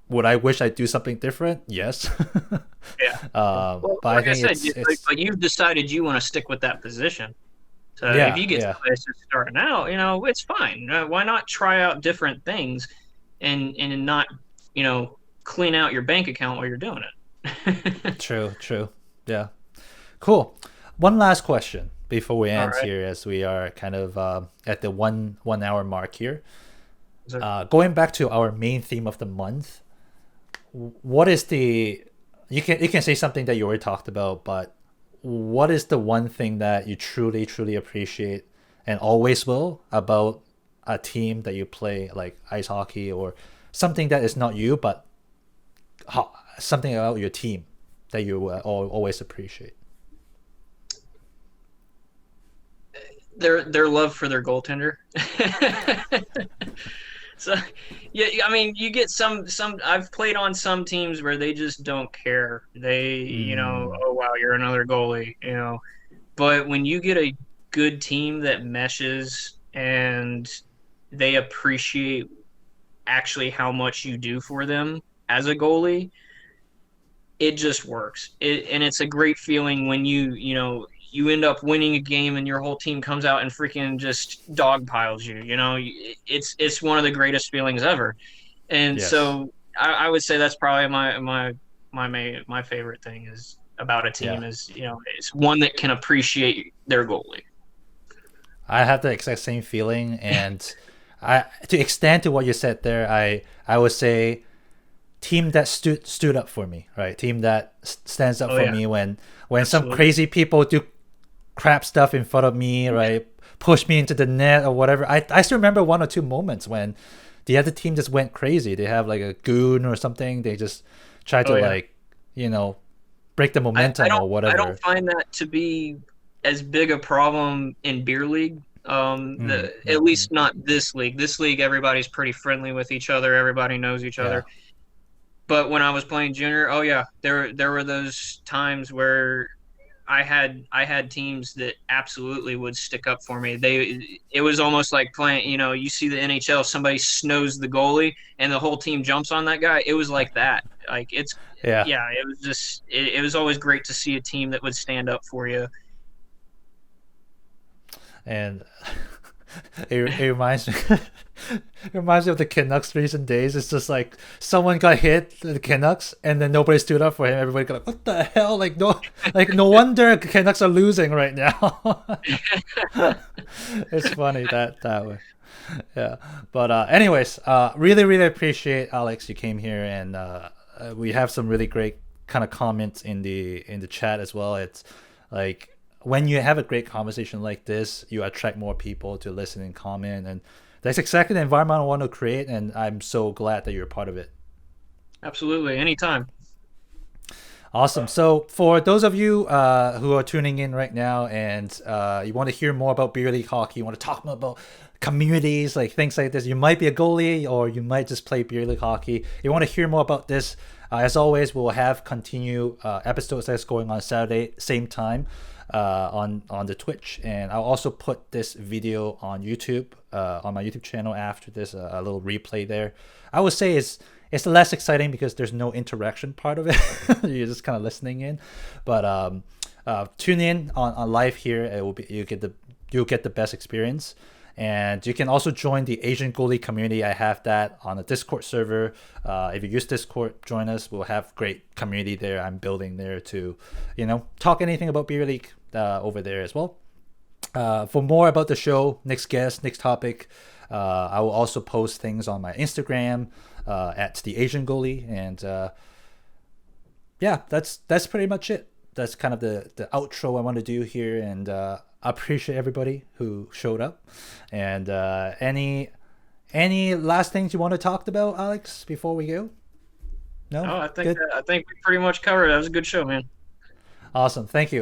would I wish I'd do something different? Yes. Yeah. But like I think I said, but you've decided you want to stick with that position. So if you get somebody that's just starting out, it's fine. Why not try out different things and not, clean out your bank account while you're doing it. True. Yeah. Cool. One last question before we All end right. here, as we are kind of at the 1 hour mark here. So, Going back to our main theme of the month, what is the you can say something that you already talked about, but what is the one thing that you truly appreciate and always will about a team that you play, like ice hockey, or something that is not you, but something about your team that you always appreciate? their love for their goaltender. So, yeah, I mean, you get some. I've played on some teams where they just don't care. They, Mm, oh wow, you're another goalie, But when you get a good team that meshes and they appreciate actually how much you do for them as a goalie, it just works. And it's a great feeling when you end up winning a game and your whole team comes out and freaking just dog piles you. It's one of the greatest feelings ever. And yes. so I would say that's probably my favorite thing is about a Yeah. team is it's one that can appreciate their goalie. I have the exact same feeling, and I to extend to what you said there, I would say team that stood up for me, right? Team that stands up Oh for yeah, me when some absolutely. crazy people do crap stuff in front of me, right? Push me into the net or whatever. I still remember one or two moments when the other team just went crazy. They have like a goon or something. They just try Oh to yeah. like, break the I momentum don't or I don't whatever. find that to be as big a problem in beer league. Mm, At mm, mm. least not this league. This league, everybody's pretty friendly with each other. Everybody knows each Yeah. other. But when I was playing junior, oh yeah, there were those times where I had teams that absolutely would stick up for me. It was almost like playing, you see the NHL, somebody snows the goalie and the whole team jumps on that guy. It was like that. Like Yeah. yeah, it was just it was always great to see a team that would stand up for you. And it reminds me it reminds me of the Canucks recent days. It's just like someone got hit, the Canucks, and then nobody stood up for him. Everybody got like, what the hell? No wonder Canucks are losing right now. It's funny that way. Yeah. But anyways, really appreciate Alex you came here, and we have some really great kind of comments in the chat as well. It's like when you have a great conversation like this, you attract more people to listen and comment, and that's exactly the environment I want to create, and I'm so glad that you're a part of it. Absolutely, anytime. Awesome. So for those of you who are tuning in right now, and you want to hear more about beer league hockey, you want to talk more about communities, like things like this, you might be a goalie or you might just play beer league hockey. You want to hear more about this, as always, we'll have continue episodes that's going on Saturday, same time, on the Twitch, and I'll also put this video on YouTube, on my YouTube channel after this, a little replay there. I would say it's less exciting because there's no interaction part of it. You're just kind of listening in, but tune in on live here. It will be you'll get the best experience. And you can also join the Asian goalie community. I have that on a Discord server. If you use Discord, join us. We'll have great community there. I'm building there to, talk anything about beer league over there as well. For more about the show, next guest, next topic, I will also post things on my Instagram at the Asian goalie, and yeah, that's pretty much it. That's kind of the outro I want to do here, and I appreciate everybody who showed up. And any last things you want to talk about, Alex, before we go? No, Oh, good, I think we pretty much covered it. That was a good show, man. awesome. Thank you.